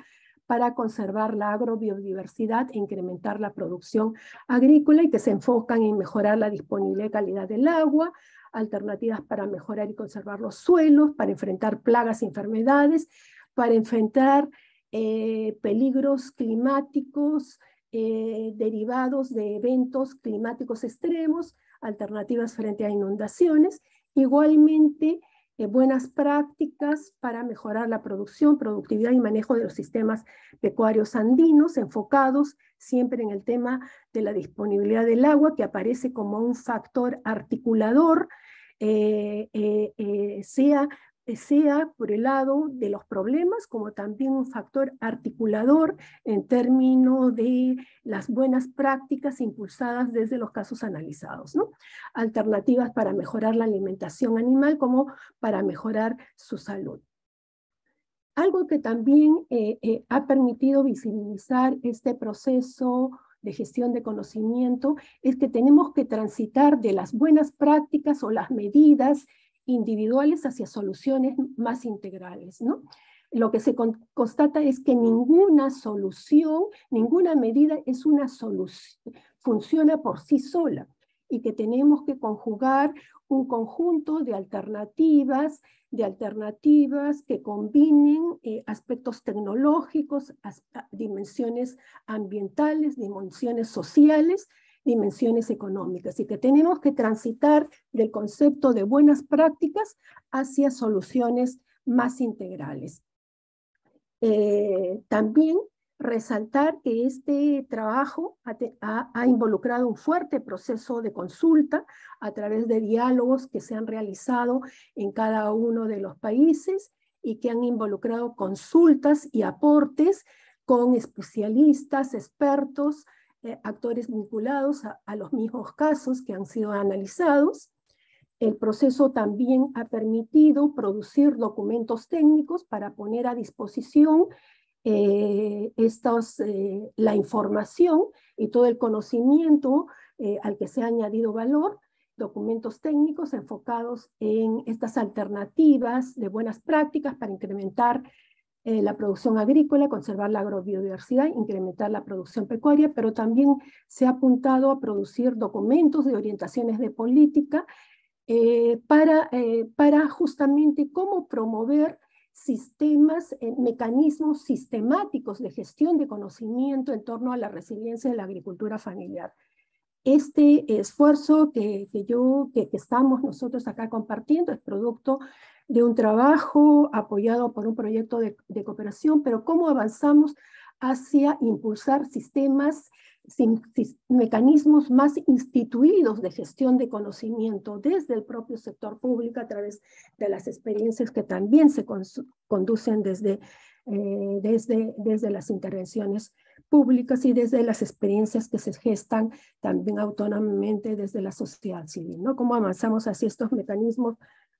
Speaker 4: para conservar la agrobiodiversidad e incrementar la producción agrícola y que se enfocan en mejorar la disponibilidad y calidad del agua, alternativas para mejorar y conservar los suelos, para enfrentar plagas y enfermedades, para enfrentar peligros climáticos derivados de eventos climáticos extremos, alternativas frente a inundaciones, igualmente buenas prácticas para mejorar la producción, productividad y manejo de los sistemas pecuarios andinos, enfocados siempre en el tema de la disponibilidad del agua, que aparece como un factor articulador, sea por el lado de los problemas, como también un factor articulador en términos de las buenas prácticas impulsadas desde los casos analizados, ¿no? Alternativas para mejorar la alimentación animal como para mejorar su salud. Algo que también ha permitido visibilizar este proceso de gestión de conocimiento es que tenemos que transitar de las buenas prácticas o las medidas individuales hacia soluciones más integrales, ¿no? Lo que se constata es que ninguna solución, ninguna medida es una solución, funciona por sí sola, y que tenemos que conjugar un conjunto de alternativas que combinen aspectos tecnológicos, dimensiones ambientales, dimensiones sociales, dimensiones económicas, y que tenemos que transitar del concepto de buenas prácticas hacia soluciones más integrales. También resaltar que este trabajo ha involucrado un fuerte proceso de consulta a través de diálogos que se han realizado en cada uno de los países y que han involucrado consultas y aportes con especialistas, expertos, actores vinculados a los mismos casos que han sido analizados. El proceso también ha permitido producir documentos técnicos para poner a disposición la información y todo el conocimiento al que se ha añadido valor, documentos técnicos enfocados en estas alternativas de buenas prácticas para incrementar la producción agrícola, conservar la agrobiodiversidad, incrementar la producción pecuaria, pero también se ha apuntado a producir documentos de orientaciones de política para justamente cómo promover sistemas, mecanismos sistemáticos de gestión de conocimiento en torno a la resiliencia de la agricultura familiar. Este esfuerzo que estamos nosotros acá compartiendo es producto de un trabajo apoyado por un proyecto de cooperación, pero cómo avanzamos hacia impulsar sistemas, mecanismos más instituidos de gestión de conocimiento desde el propio sector público a través de las experiencias que también se conducen desde las intervenciones públicas y desde las experiencias que se gestan también autónomamente desde la sociedad civil, ¿no? Cómo avanzamos hacia estos mecanismos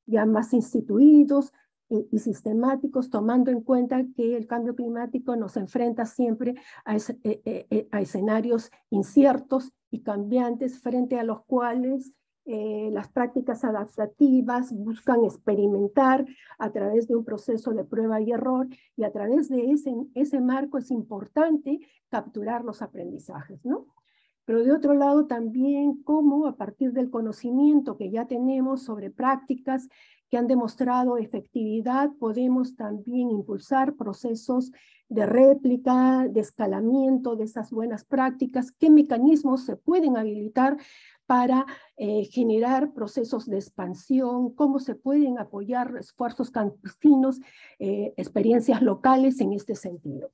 Speaker 4: ya más instituidos y sistemáticos, tomando en cuenta que el cambio climático nos enfrenta siempre a escenarios inciertos y cambiantes frente a los cuales las prácticas adaptativas buscan experimentar a través de un proceso de prueba y error, y a través de ese marco es importante capturar los aprendizajes, ¿no? Pero de otro lado también cómo a partir del conocimiento que ya tenemos sobre prácticas que han demostrado efectividad, podemos también impulsar procesos de réplica, de escalamiento de esas buenas prácticas, qué mecanismos se pueden habilitar para generar procesos de expansión, cómo se pueden apoyar esfuerzos campesinos, experiencias locales en este sentido.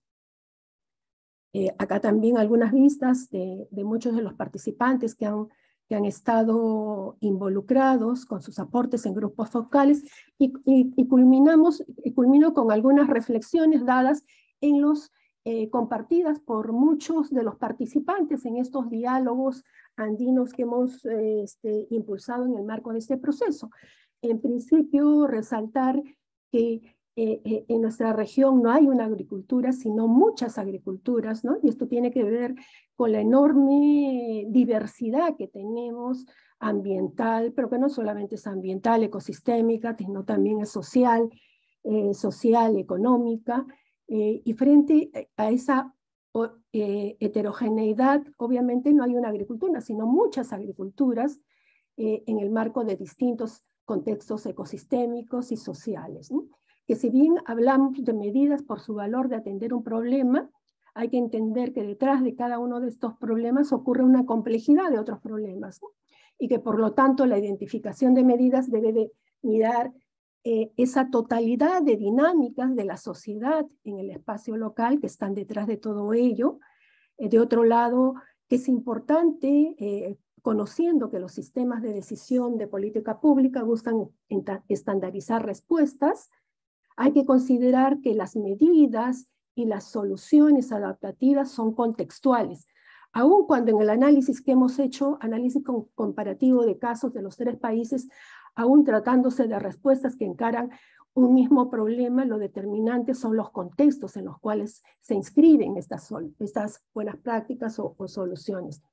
Speaker 4: Acá también algunas vistas de muchos de los participantes que han estado involucrados con sus aportes en grupos focales y culmino con algunas reflexiones dadas en compartidas por muchos de los participantes en estos diálogos andinos que hemos impulsado en el marco de este proceso. En principio, resaltar que en nuestra región no hay una agricultura, sino muchas agriculturas, ¿no? Y esto tiene que ver con la enorme diversidad que tenemos ambiental, pero que no solamente es ambiental, ecosistémica, sino también es social, económica, y frente a esa heterogeneidad, obviamente no hay una agricultura, sino muchas agriculturas en el marco de distintos contextos ecosistémicos y sociales, ¿no? Que si bien hablamos de medidas por su valor de atender un problema, hay que entender que detrás de cada uno de estos problemas ocurre una complejidad de otros problemas, ¿no? Y que por lo tanto la identificación de medidas debe de mirar esa totalidad de dinámicas de la sociedad en el espacio local que están detrás de todo ello. De otro lado, que es importante, conociendo que los sistemas de decisión de política pública buscan estandarizar respuestas, hay que considerar que las medidas y las soluciones adaptativas son contextuales. Aun cuando en el análisis que hemos hecho, análisis comparativo de casos de los 3 países, aún tratándose de respuestas que encaran un mismo problema, lo determinante son los contextos en los cuales se inscriben estas buenas prácticas o soluciones.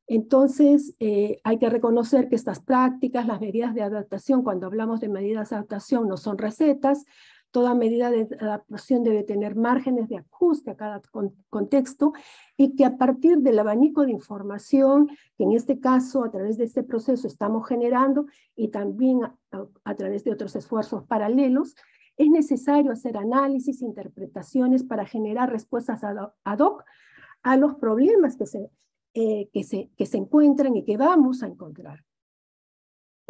Speaker 4: Entonces, hay que reconocer que estas prácticas, las medidas de adaptación, cuando hablamos de medidas de adaptación, no son recetas. Toda medida de adaptación debe tener márgenes de ajuste a cada contexto, y que a partir del abanico de información, que en este caso a través de este proceso estamos generando, y también a través de otros esfuerzos paralelos, es necesario hacer análisis, interpretaciones para generar respuestas ad hoc a los problemas que se encuentran y que vamos a encontrar.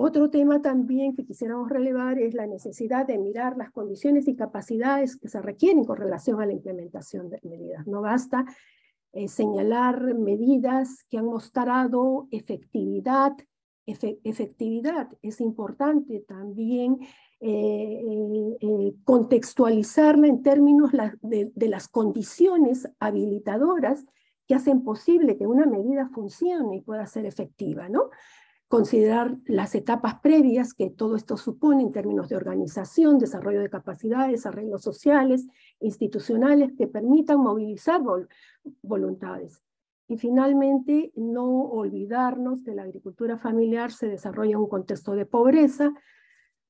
Speaker 4: Otro tema también que quisiéramos relevar es la necesidad de mirar las condiciones y capacidades que se requieren con relación a la implementación de medidas. No basta señalar medidas que han mostrado efectividad. Efectividad es importante también contextualizarla en términos de las condiciones habilitadoras que hacen posible que una medida funcione y pueda ser efectiva, ¿no? Considerar las etapas previas que todo esto supone en términos de organización, desarrollo de capacidades, arreglos sociales, institucionales que permitan movilizar voluntades. Y finalmente, no olvidarnos que la agricultura familiar se desarrolla en un contexto de pobreza,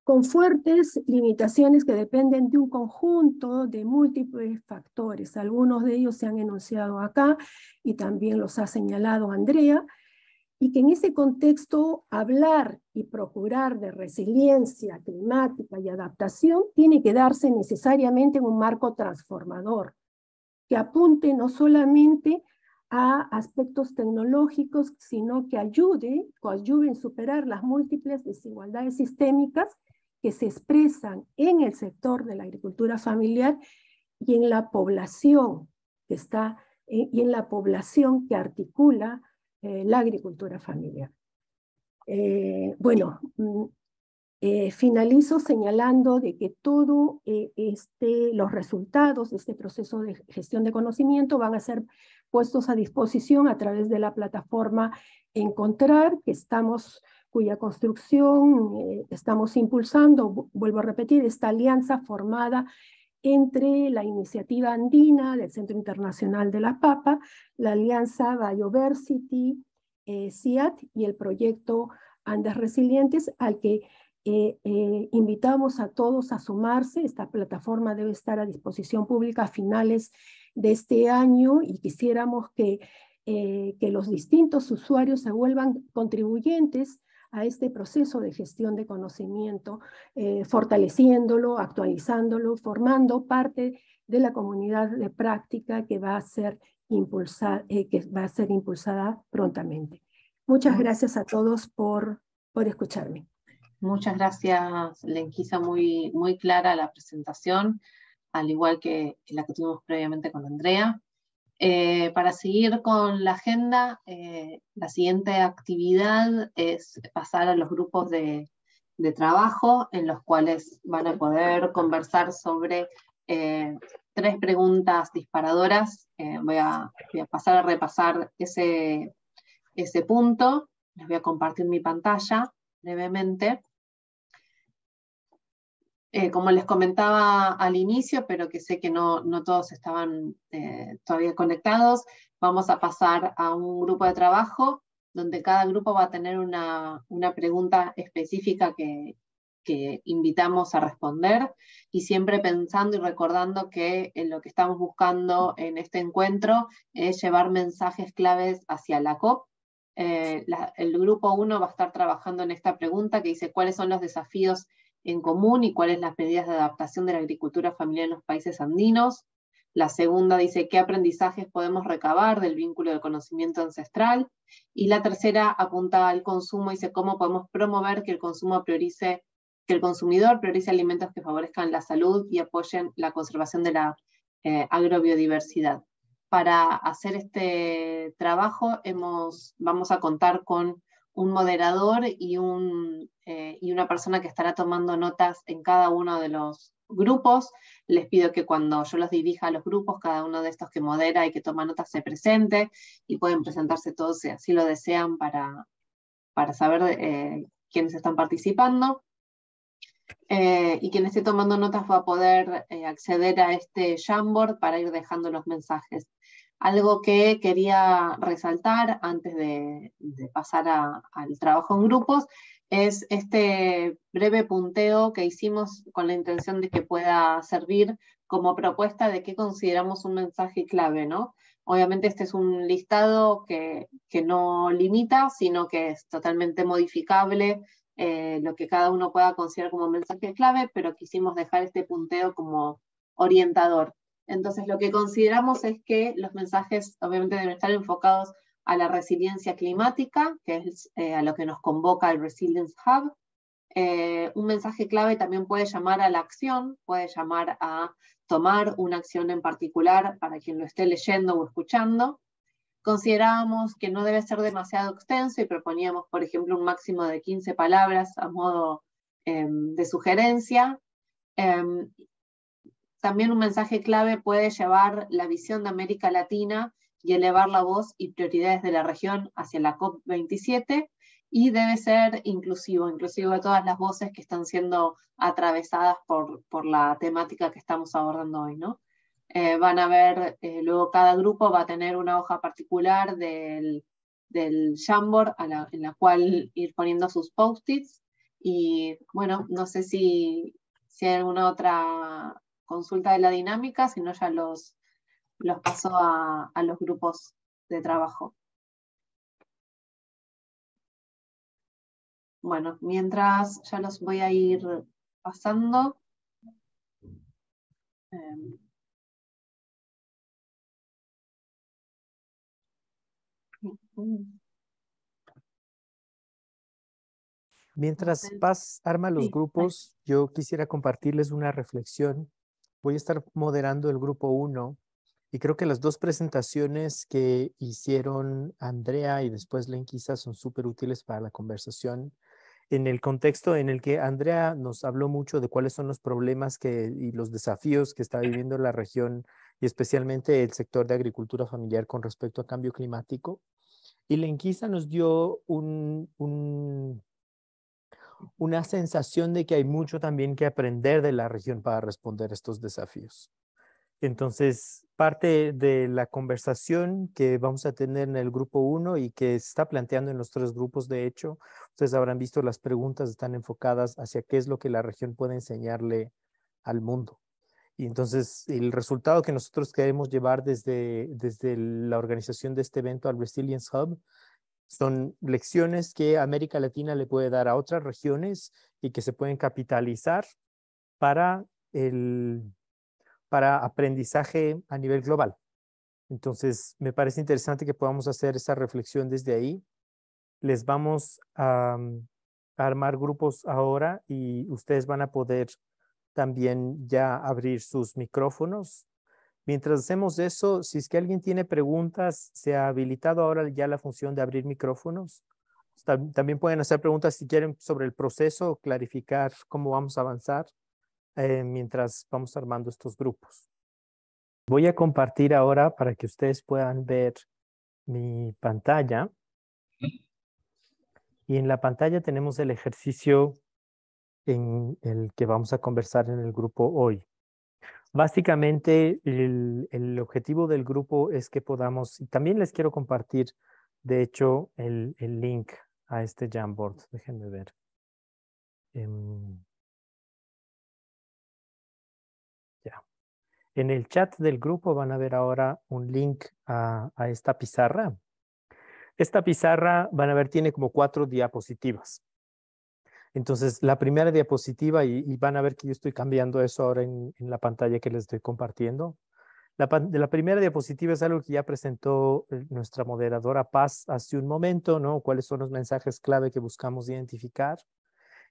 Speaker 4: con fuertes limitaciones que dependen de un conjunto de múltiples factores. Algunos de ellos se han enunciado acá y también los ha señalado Andrea, y que en ese contexto hablar y procurar de resiliencia climática y adaptación tiene que darse necesariamente en un marco transformador, que apunte no solamente a aspectos tecnológicos, sino que coadyuve en superar las múltiples desigualdades sistémicas que se expresan en el sector de la agricultura familiar y en la población que está, y en la población que articula la agricultura familiar. Finalizo señalando de que todos los resultados de este proceso de gestión de conocimiento van a ser puestos a disposición a través de la plataforma Encontrar, cuya construcción estamos impulsando. Vuelvo a repetir, esta alianza formada entre la iniciativa andina del Centro Internacional de la Papa, la alianza Biodiversity, CIAT y el proyecto Andes Resilientes, al que invitamos a todos a sumarse. Esta plataforma debe estar a disposición pública a finales de este año y quisiéramos que los distintos usuarios se vuelvan contribuyentes a este proceso de gestión de conocimiento, fortaleciéndolo, actualizándolo, formando parte de la comunidad de práctica que va a ser impulsada prontamente. Muchas gracias a todos por escucharme.
Speaker 2: Muchas gracias, Lenquisa, muy, muy clara la presentación, al igual que la que tuvimos previamente con Andrea. Para seguir con la agenda, la siguiente actividad es pasar a los grupos de trabajo en los cuales van a poder conversar sobre 3 preguntas disparadoras. Voy a pasar a repasar ese punto. Les voy a compartir mi pantalla brevemente. Como les comentaba al inicio, pero que sé que no todos estaban todavía conectados, vamos a pasar a un grupo de trabajo donde cada grupo va a tener una pregunta específica que invitamos a responder, y siempre pensando y recordando que lo que estamos buscando en este encuentro es llevar mensajes claves hacia la COP. El grupo 1 va a estar trabajando en esta pregunta que dice: ¿cuáles son los desafíos en común y cuáles las medidas de adaptación de la agricultura familiar en los países andinos? La segunda dice: ¿qué aprendizajes podemos recabar del vínculo del conocimiento ancestral? Y la tercera apunta al consumo y dice: ¿cómo podemos promover que el consumidor priorice alimentos que favorezcan la salud y apoyen la conservación de la agrobiodiversidad? Para hacer este trabajo vamos a contar con un moderador y una persona que estará tomando notas en cada uno de los grupos. Les pido que cuando yo los dirija a los grupos, cada uno de estos que modera y que toma notas se presente, y pueden presentarse todos si así lo desean para saber quiénes están participando. Y quien esté tomando notas va a poder acceder a este Jamboard para ir dejando los mensajes. Algo que quería resaltar antes de pasar al trabajo en grupos es este breve punteo que hicimos con la intención de que pueda servir como propuesta de qué consideramos un mensaje clave, ¿no? Obviamente este es un listado que no limita, sino que es totalmente modificable, lo que cada uno pueda considerar como mensaje clave, pero quisimos dejar este punteo como orientador. Entonces lo que consideramos es que los mensajes obviamente deben estar enfocados a la resiliencia climática, que es a lo que nos convoca el Resilience Hub. Un mensaje clave también puede llamar a la acción, puede llamar a tomar una acción en particular para quien lo esté leyendo o escuchando. Considerábamos que no debe ser demasiado extenso y proponíamos, por ejemplo, un máximo de 15 palabras a modo de sugerencia. También un mensaje clave puede llevar la visión de América Latina y elevar la voz y prioridades de la región hacia la COP27, y debe ser inclusivo de todas las voces que están siendo atravesadas por la temática que estamos abordando hoy, ¿no? Van a ver, luego cada grupo va a tener una hoja particular del Jamboard en la cual ir poniendo sus post-its, y bueno, no sé si hay alguna otra consulta de la dinámica, si no ya los paso a los grupos de trabajo. Bueno, mientras ya los voy a ir pasando.
Speaker 1: Mientras Paz arma los
Speaker 2: Sí,
Speaker 1: grupos, yo quisiera compartirles una reflexión. Voy a estar moderando el grupo 1 y creo que las dos presentaciones que hicieron Andrea y después Lenquisa son súper útiles para la conversación, en el contexto en el que Andrea nos habló mucho de cuáles son los problemas y los desafíos que está viviendo la región y especialmente el sector de agricultura familiar con respecto a cambio climático. Y Lenquisa nos dio una sensación de que hay mucho también que aprender de la región para responder a estos desafíos. Entonces, parte de la conversación que vamos a tener en el grupo 1 y que se está planteando en los 3 grupos, de hecho, ustedes habrán visto las preguntas están enfocadas hacia qué es lo que la región puede enseñarle al mundo. Y entonces, el resultado que nosotros queremos llevar desde la organización de este evento al Resilience Hub son lecciones que América Latina le puede dar a otras regiones y que se pueden capitalizar para aprendizaje a nivel global. Entonces, me parece interesante que podamos hacer esa reflexión desde ahí. Les vamos a armar grupos ahora y ustedes van a poder también ya abrir sus micrófonos. Mientras hacemos eso, si es que alguien tiene preguntas, se ha habilitado ahora ya la función de abrir micrófonos. También pueden hacer preguntas si quieren sobre el proceso, clarificar cómo vamos a avanzar mientras vamos armando estos grupos. Voy a compartir ahora para que ustedes puedan ver mi pantalla. Y en la pantalla tenemos el ejercicio en el que vamos a conversar en el grupo hoy. Básicamente, el objetivo del grupo es que podamos, y también les quiero compartir, de hecho, el link a este Jamboard. Déjenme ver. Ya. En el chat del grupo van a ver ahora un link a esta pizarra. Esta pizarra, van a ver, tiene como 4 diapositivas. Entonces, la primera diapositiva, y van a ver que yo estoy cambiando eso ahora en la pantalla que les estoy compartiendo. La primera diapositiva es algo que ya presentó nuestra moderadora Paz hace un momento, ¿no? ¿Cuáles son los mensajes clave que buscamos identificar?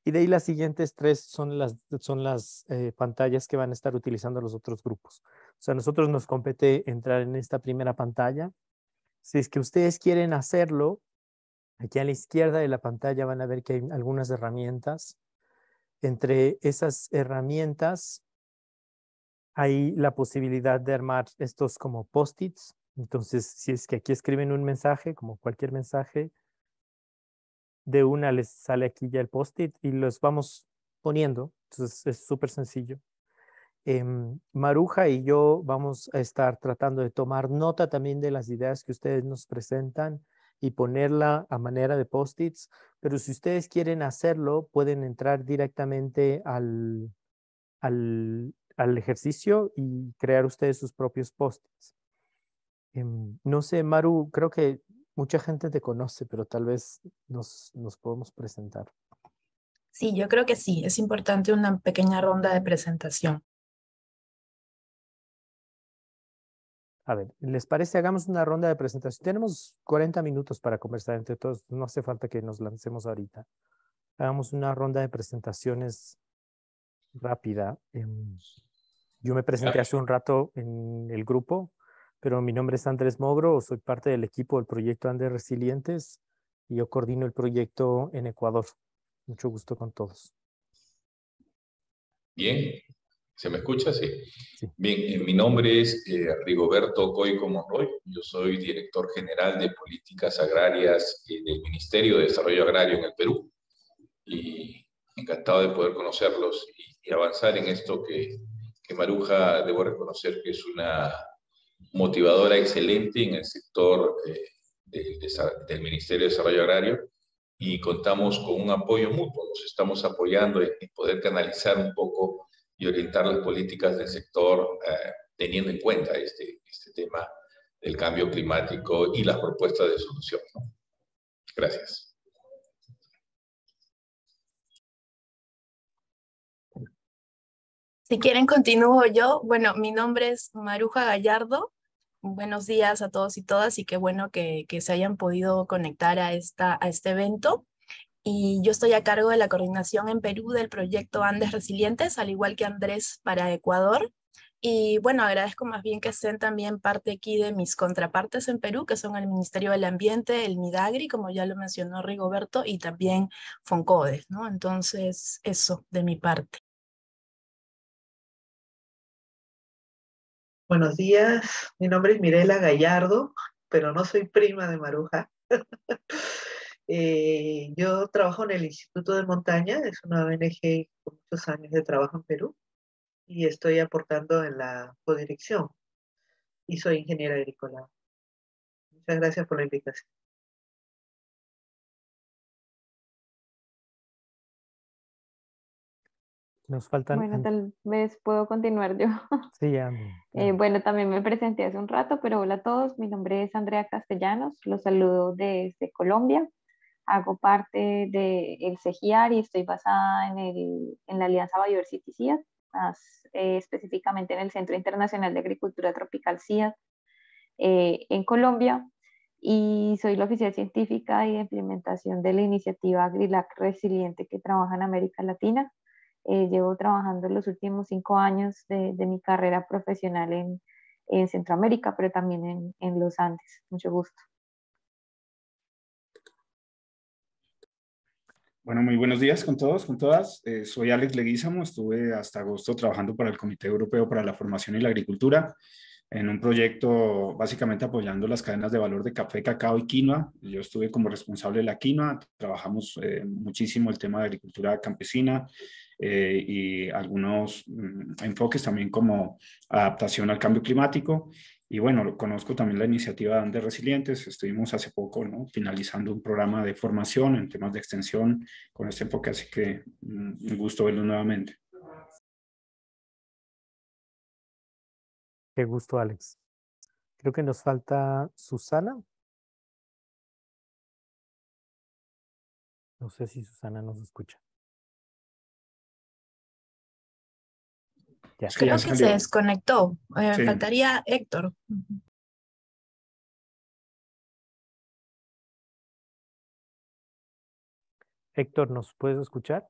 Speaker 1: Y de ahí las siguientes 3 son las pantallas que van a estar utilizando los otros grupos. O sea, a nosotros nos compete entrar en esta primera pantalla. Si es que ustedes quieren hacerlo, aquí a la izquierda de la pantalla van a ver que hay algunas herramientas. Entre esas herramientas hay la posibilidad de armar estos como post-its. Entonces, si es que aquí escriben un mensaje, como cualquier mensaje, de una les sale aquí ya el post-it y los vamos poniendo. Entonces, es súper sencillo. Maruja y yo vamos a estar tratando de tomar nota también de las ideas que ustedes nos presentan y ponerla a manera de post-its, pero si ustedes quieren hacerlo, pueden entrar directamente al ejercicio y crear ustedes sus propios post-its. No sé, Maru, creo que mucha gente te conoce, pero tal vez nos podemos presentar.
Speaker 5: Sí, yo creo que sí, es importante una pequeña ronda de presentación.
Speaker 1: A ver, ¿les parece? Hagamos una ronda de presentación. Tenemos 40 minutos para conversar entre todos. No hace falta que nos lancemos ahorita. Hagamos una ronda de presentaciones rápida. Yo me presenté hace un rato en el grupo, pero mi nombre es Andrés Mogro, soy parte del equipo del proyecto Andes Resilientes y yo coordino el proyecto en Ecuador. Mucho gusto con todos.
Speaker 6: Bien, ¿se me escucha? Sí.
Speaker 1: Sí.
Speaker 6: Bien, mi nombre es Rigoberto Coico Monroy. Yo soy director general de políticas agrarias del Ministerio de Desarrollo Agrario en el Perú. Y encantado de poder conocerlos y avanzar en esto que Maruja, debo reconocer que es una motivadora excelente en el sector del Ministerio de Desarrollo Agrario, y contamos con un apoyo mutuo. Nos estamos apoyando en poder canalizar un poco y orientar las políticas del sector teniendo en cuenta este tema del cambio climático y las propuestas de solución, ¿no? Gracias.
Speaker 5: Si quieren, continúo yo. Bueno, mi nombre es Maruja Gallardo. Buenos días a todos y todas, y qué bueno que se hayan podido conectar a este evento. Y yo estoy a cargo de la coordinación en Perú del proyecto Andes Resilientes, al igual que Andrés para Ecuador. Y bueno, agradezco más bien que estén también parte aquí de mis contrapartes en Perú, que son el Ministerio del Ambiente, el Midagri, como ya lo mencionó Rigoberto, y también FONCODE, ¿no? Entonces, eso de mi parte.
Speaker 7: Buenos días, mi nombre es Mirela Gallardo, pero no soy prima de Maruja. Yo trabajo en el Instituto de Montaña, es una ONG con muchos años de trabajo en Perú, y estoy aportando en la codirección, y soy ingeniera agrícola. Muchas gracias por la invitación.
Speaker 1: Nos faltan...
Speaker 3: Bueno, tal vez puedo continuar yo.
Speaker 1: Sí, ya.
Speaker 3: Bueno, también me presenté hace un rato, pero hola a todos. Mi nombre es Andrea Castellanos. Los saludo desde Colombia. Hago parte del CEGIAR y estoy basada en la Alianza Biodiversity CIAD, más específicamente en el Centro Internacional de Agricultura Tropical CIAD en Colombia. Y soy la oficial científica y de implementación de la iniciativa AgriLac Resiliente que trabaja en América Latina. Llevo trabajando los últimos 5 años de mi carrera profesional en Centroamérica, pero también en los Andes. Mucho gusto.
Speaker 8: Bueno, muy buenos días con todos, con todas. Soy Alex Leguízamo, estuve hasta agosto trabajando para el Comité Europeo para la Formación y la Agricultura en un proyecto básicamente apoyando las cadenas de valor de café, cacao y quinoa. Yo estuve como responsable de la quinoa, trabajamos muchísimo el tema de agricultura campesina y algunos enfoques también como adaptación al cambio climático. Y bueno, conozco también la iniciativa de Andes Resilientes. Estuvimos hace poco, ¿no?, finalizando un programa de formación en temas de extensión con este enfoque, así que un gusto verlo nuevamente.
Speaker 1: Qué gusto, Alex. Creo que nos falta Susana. No sé si Susana nos escucha. Ya.
Speaker 5: Creo que se desconectó.
Speaker 8: Sí.
Speaker 5: Faltaría Héctor.
Speaker 1: Héctor, ¿nos puedes escuchar?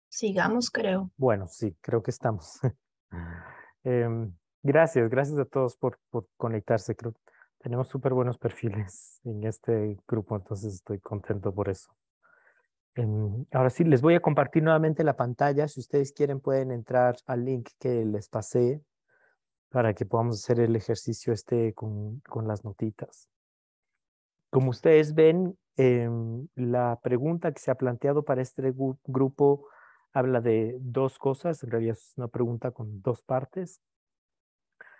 Speaker 5: Sigamos, creo.
Speaker 1: Bueno, sí, creo que estamos. Gracias a todos por conectarse. Creo que tenemos súper buenos perfiles en este grupo, entonces estoy contento por eso. Ahora sí, les voy a compartir nuevamente la pantalla. Si ustedes quieren, pueden entrar al link que les pasé para que podamos hacer el ejercicio con las notitas. Como ustedes ven, la pregunta que se ha planteado para este grupo habla de 2 cosas. En realidad es una pregunta con 2 partes.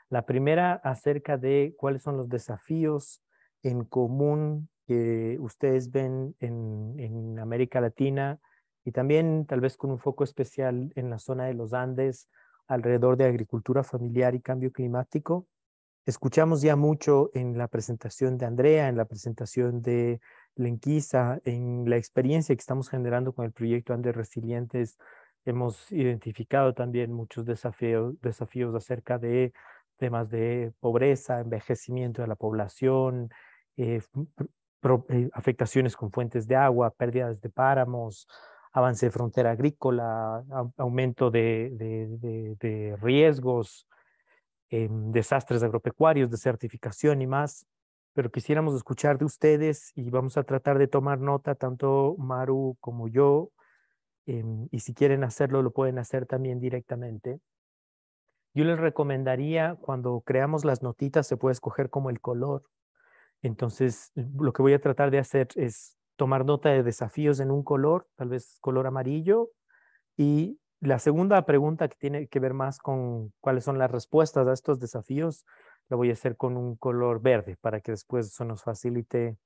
Speaker 1: La primera acerca de cuáles son los desafíos en común que ustedes ven en América Latina y también tal vez con un foco especial en la zona de los Andes alrededor de agricultura familiar y cambio climático. Escuchamos ya mucho en la presentación de Andrea, en la presentación de Lenquisa, en la experiencia que estamos generando con el proyecto Andes Resilientes. Hemos identificado también muchos desafíos acerca de temas de pobreza, envejecimiento de la población, afectaciones con fuentes de agua, pérdidas de páramos, avance de frontera agrícola, aumento de riesgos, desastres agropecuarios, desertificación y más. pero quisiéramos escuchar de ustedes y vamos a tratar de tomar nota, tanto Maru como yo, y si quieren hacerlo, lo pueden hacer también directamente. Yo les recomendaría, cuando creamos las notitas, se puede escoger como el color. Entonces, lo que voy a tratar de hacer es tomar nota de desafíos en un color, tal vez color amarillo. Y la segunda pregunta, que tiene que ver más con cuáles son las respuestas a estos desafíos, la voy a hacer con un color verde para que después eso nos facilite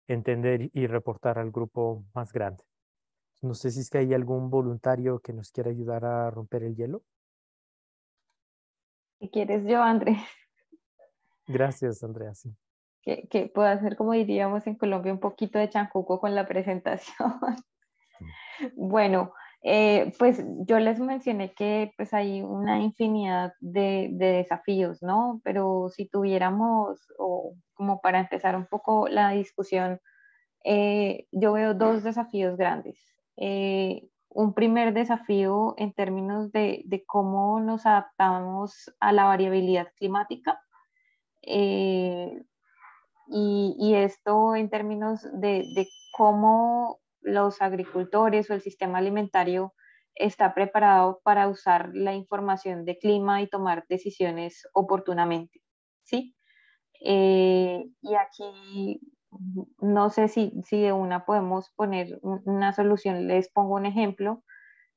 Speaker 1: entender y reportar al grupo más grande. No sé si es que hay algún voluntario que nos quiera ayudar a romper el hielo.
Speaker 3: Si quieres yo, Andrés,
Speaker 1: Gracias, Andrea. Sí.
Speaker 3: que puedo hacer, como diríamos en Colombia, un poquito de chancuco con la presentación. Bueno, pues yo les mencioné que pues hay una infinidad de desafíos, ¿no? Pero si tuviéramos, o como para empezar un poco la discusión, yo veo dos desafíos grandes. Un primer desafío en términos de cómo nos adaptamos a la variabilidad climática. eh, y esto en términos de cómo los agricultores o el sistema alimentario está preparado para usar la información de clima y tomar decisiones oportunamente, ¿sí? Y aquí no sé si de una podemos poner una solución. Les pongo un ejemplo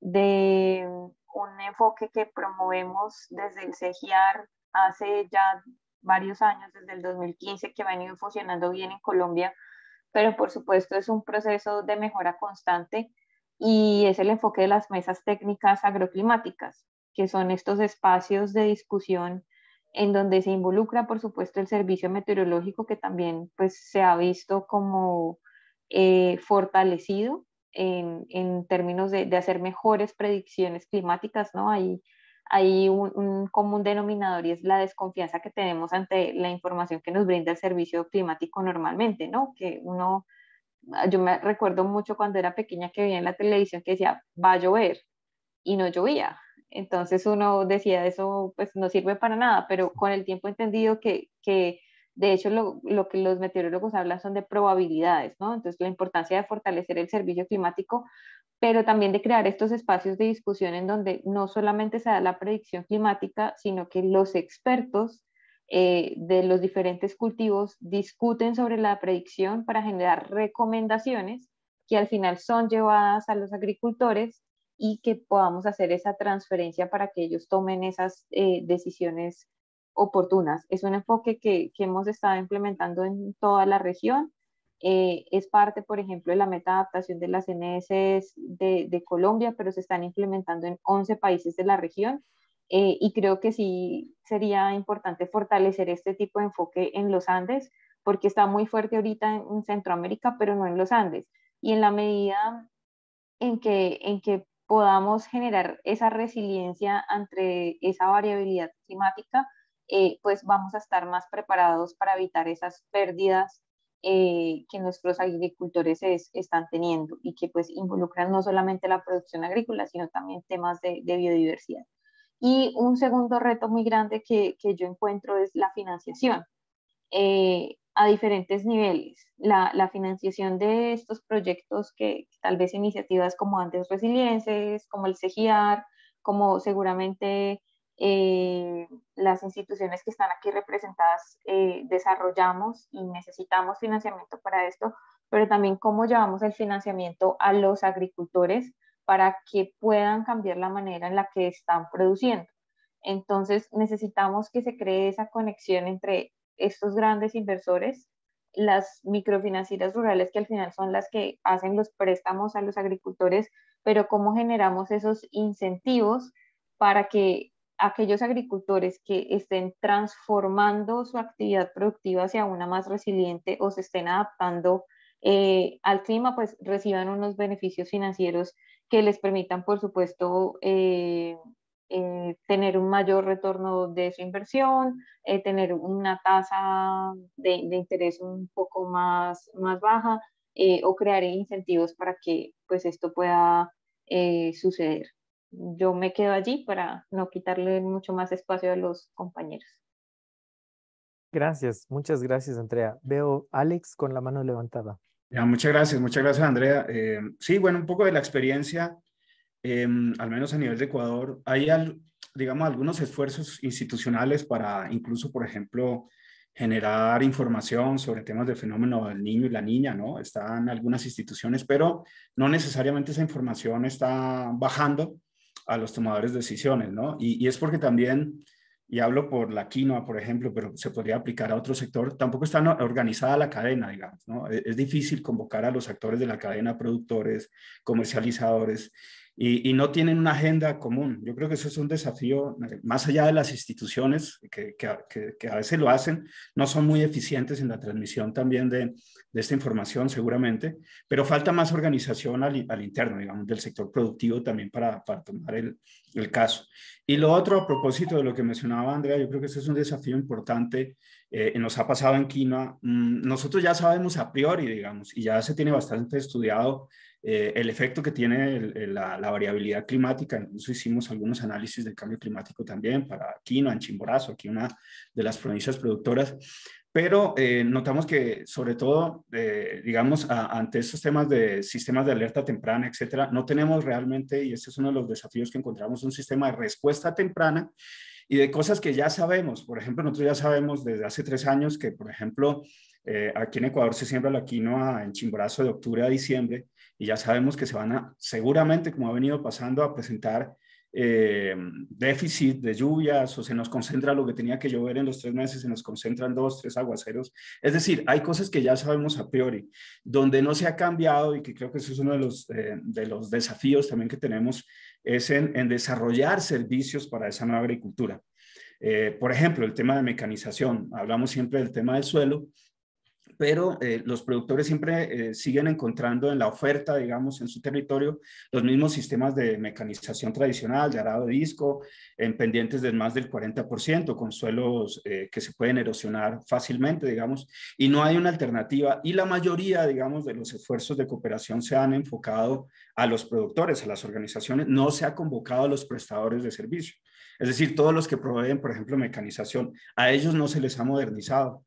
Speaker 3: de un enfoque que promovemos desde el CEGIAR hace ya varios años, desde el 2015, que ha venido funcionando bien en Colombia, pero por supuesto es un proceso de mejora constante, y es el enfoque de las mesas técnicas agroclimáticas, que son estos espacios de discusión en donde se involucra, por supuesto, el servicio meteorológico, que también pues, se ha visto como fortalecido en términos de hacer mejores predicciones climáticas, ¿no? Hay un común denominador, y es la desconfianza que tenemos ante la información que nos brinda el servicio climático normalmente, ¿no? Que uno, yo me recuerdo mucho cuando era pequeña que veía en la televisión que decía, va a llover, y no llovía. Entonces uno decía, eso pues no sirve para nada, pero con el tiempo he entendido que de hecho lo que los meteorólogos hablan son de probabilidades, ¿no? Entonces la importancia de fortalecer el servicio climático, pero también de crear estos espacios de discusión en donde no solamente se da la predicción climática, sino que los expertos de los diferentes cultivos discuten sobre la predicción para generar recomendaciones que al final son llevadas a los agricultores, y que podamos hacer esa transferencia para que ellos tomen esas decisiones oportunas. Es un enfoque que hemos estado implementando en toda la región. Es parte, por ejemplo, de la meta de adaptación de las NS de Colombia, pero se están implementando en 11 países de la región. Y creo que sí sería importante fortalecer este tipo de enfoque en los Andes, porque está muy fuerte ahorita en Centroamérica, pero no en los Andes. Y en la medida en que podamos generar esa resiliencia ante esa variabilidad climática, pues vamos a estar más preparados para evitar esas pérdidas que nuestros agricultores están teniendo, y que pues involucran no solamente la producción agrícola, sino también temas de biodiversidad. Y un segundo reto muy grande que yo encuentro es la financiación a diferentes niveles. La financiación de estos proyectos, que tal vez iniciativas como Andes Resilientes, como el CEGIAR, como seguramente las instituciones que están aquí representadas desarrollamos, y necesitamos financiamiento para esto, pero también cómo llevamos el financiamiento a los agricultores para que puedan cambiar la manera en la que están produciendo. Entonces necesitamos que se cree esa conexión entre estos grandes inversores, las microfinancieras rurales, que al final son las que hacen los préstamos a los agricultores, pero cómo generamos esos incentivos para que aquellos agricultores que estén transformando su actividad productiva hacia una más resiliente, o se estén adaptando al clima, pues reciban unos beneficios financieros que les permitan, por supuesto, tener un mayor retorno de su inversión, tener una tasa de interés un poco más baja, o crear incentivos para que pues esto pueda suceder. Yo me quedo allí para no quitarle mucho más espacio a los compañeros.
Speaker 1: Gracias, muchas gracias, Andrea. Veo a Alex con la mano levantada.
Speaker 8: Ya, muchas gracias, Andrea. Sí, bueno, un poco de la experiencia, al menos a nivel de Ecuador, hay, digamos, algunos esfuerzos institucionales para incluso, por ejemplo, generar información sobre temas del fenómeno del niño y la niña, ¿no? Están algunas instituciones, pero no necesariamente esa información está bajando a los tomadores de decisiones, ¿no? Y es porque también, y hablo por la quinoa, por ejemplo, pero se podría aplicar a otro sector, tampoco está organizada la cadena, digamos, ¿no? Es difícil convocar a los actores de la cadena, productores, comercializadores, y no tienen una agenda común. Yo creo que eso es un desafío, más allá de las instituciones que a veces lo hacen, no son muy eficientes en la transmisión también de esta información seguramente, pero falta más organización al interno, digamos, del sector productivo también para tomar el caso. Y lo otro, a propósito de lo que mencionaba Andrea, yo creo que ese es un desafío importante. Nos ha pasado en quinoa. Nosotros ya sabemos a priori, digamos, y ya se tiene bastante estudiado el efecto que tiene la variabilidad climática. Incluso hicimos algunos análisis del cambio climático también para quinoa en Chimborazo, aquí una de las provincias productoras. Pero notamos que, sobre todo, digamos, ante estos temas de sistemas de alerta temprana, etcétera, no tenemos realmente, y este es uno de los desafíos que encontramos, un sistema de respuesta temprana y de cosas que ya sabemos. Por ejemplo, nosotros ya sabemos desde hace 3 años que, por ejemplo, aquí en Ecuador se siembra la quinoa en Chimborazo de octubre a diciembre y ya sabemos que se van a, seguramente, como ha venido pasando, a presentar déficit de lluvias o se nos concentra lo que tenía que llover en los 3 meses, se nos concentran 2, 3 aguaceros. Es decir, hay cosas que ya sabemos a priori. Donde no se ha cambiado, y que creo que eso es uno de los desafíos también que tenemos, es en desarrollar servicios para esa nueva agricultura. Por ejemplo, el tema de mecanización. Hablamos siempre del tema del suelo, pero los productores siempre siguen encontrando en la oferta, digamos, en su territorio, los mismos sistemas de mecanización tradicional, de arado de disco, en pendientes del más del 40%, con suelos que se pueden erosionar fácilmente, digamos, y no hay una alternativa. Y la mayoría, digamos, de los esfuerzos de cooperación se han enfocado a los productores, a las organizaciones, no se ha convocado a los prestadores de servicio. Es decir, todos los que proveen, por ejemplo, mecanización, a ellos no se les ha modernizado.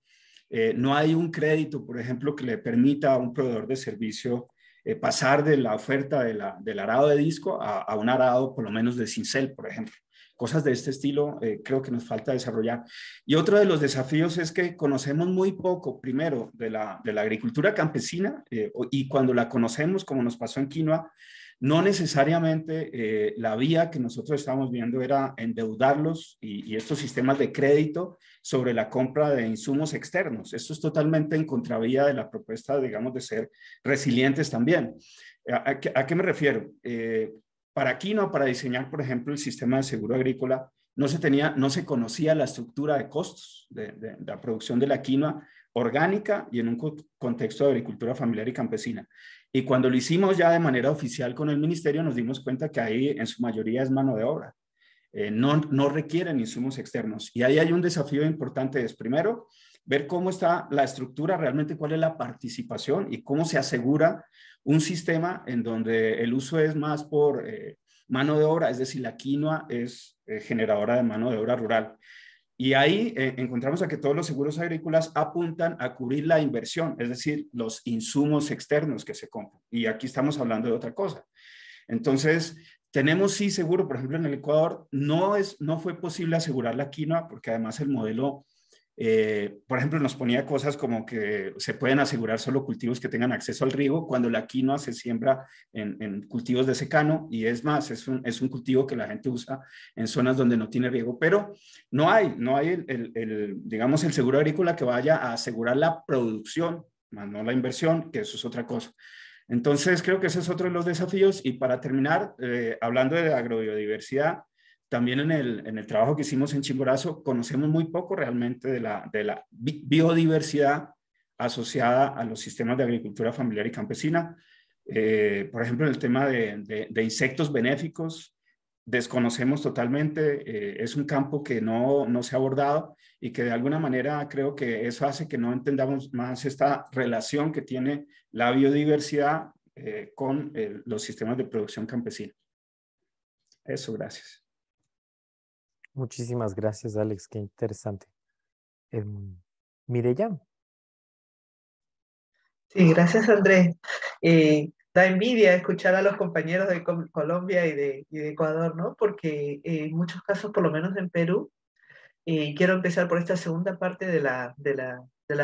Speaker 8: No hay un crédito, por ejemplo, que le permita a un proveedor de servicio pasar de la oferta del arado de disco a un arado por lo menos de cincel, por ejemplo. Cosas de este estilo creo que nos falta desarrollar. Y otro de los desafíos es que conocemos muy poco, primero, de la agricultura campesina y cuando la conocemos, como nos pasó en quinoa, no necesariamente la vía que nosotros estábamos viendo era endeudarlos y estos sistemas de crédito sobre la compra de insumos externos. Esto es totalmente en contravía de la propuesta, digamos, de ser resilientes también. ¿A qué me refiero? Para quinoa, para diseñar, por ejemplo, el sistema de seguro agrícola, no se conocía la estructura de costos de la producción de la quinoa orgánica y en un contexto de agricultura familiar y campesina. Y cuando lo hicimos ya de manera oficial con el ministerio, nos dimos cuenta que ahí en su mayoría es mano de obra. No requieren insumos externos. Y ahí hay un desafío importante, es primero, ver cómo está la estructura, realmente cuál es la participación y cómo se asegura un sistema en donde el uso es más por mano de obra, es decir, la quinoa es generadora de mano de obra rural. Y ahí encontramos a que todos los seguros agrícolas apuntan a cubrir la inversión, es decir, los insumos externos que se compran. Y aquí estamos hablando de otra cosa. Entonces, tenemos sí seguro, por ejemplo, en el Ecuador no fue posible asegurar la quinoa porque además el modelo, por ejemplo, nos ponía cosas como que se pueden asegurar solo cultivos que tengan acceso al riego cuando la quinoa se siembra en cultivos de secano y es más, es un cultivo que la gente usa en zonas donde no tiene riego, pero no hay digamos, el seguro agrícola que vaya a asegurar la producción, más no la inversión, que eso es otra cosa. Entonces, creo que ese es otro de los desafíos. Y para terminar, hablando de agrobiodiversidad, también en el trabajo que hicimos en Chimborazo, conocemos muy poco realmente de la biodiversidad asociada a los sistemas de agricultura familiar y campesina. Por ejemplo, en el tema de insectos benéficos, desconocemos totalmente, es un campo que no se ha abordado y que de alguna manera creo que eso hace que no entendamos más esta relación que tiene la biodiversidad con los sistemas de producción campesina. Eso, gracias.
Speaker 1: Muchísimas gracias, Alex, qué interesante. Mireya.
Speaker 7: Sí, gracias Andrés. Da envidia escuchar a los compañeros de Colombia y de Ecuador, ¿no? Porque en muchos casos, por lo menos en Perú, quiero empezar por esta segunda parte de la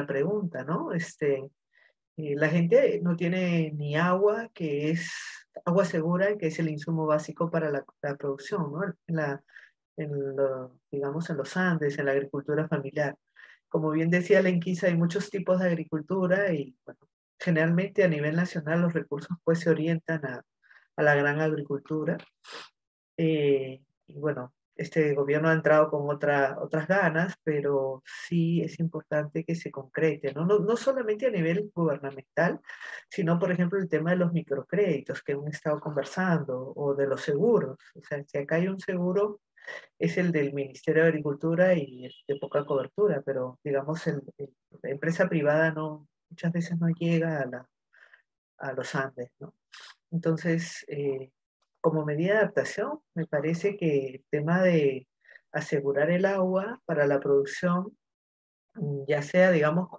Speaker 7: pregunta, ¿no? La gente no tiene ni agua, que es agua segura, que es el insumo básico para la producción, ¿no? Digamos, en los Andes, en la agricultura familiar. Como bien decía Lenquisa, hay muchos tipos de agricultura y, bueno, generalmente a nivel nacional los recursos pues se orientan a la gran agricultura. Y bueno, este gobierno ha entrado con otras ganas, pero sí es importante que se concrete, ¿no? No solamente a nivel gubernamental, sino, por ejemplo, el tema de los microcréditos que hemos estado conversando, o de los seguros. O sea, si acá hay un seguro, es el del Ministerio de Agricultura y es de poca cobertura, pero digamos, la empresa privada muchas veces no llega a los Andes, ¿no? Entonces, como medida de adaptación, me parece que el tema de asegurar el agua para la producción, ya sea, digamos,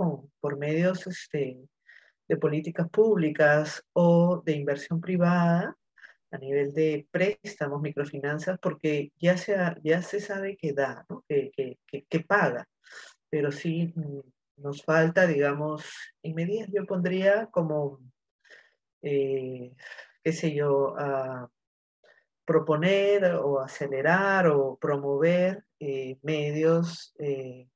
Speaker 7: por medios de políticas públicas o de inversión privada, a nivel de préstamos, microfinanzas, porque ya se sabe que da, ¿no? Que paga, pero sí nos falta, digamos, en medidas yo pondría como, qué sé yo, proponer o acelerar o promover medios de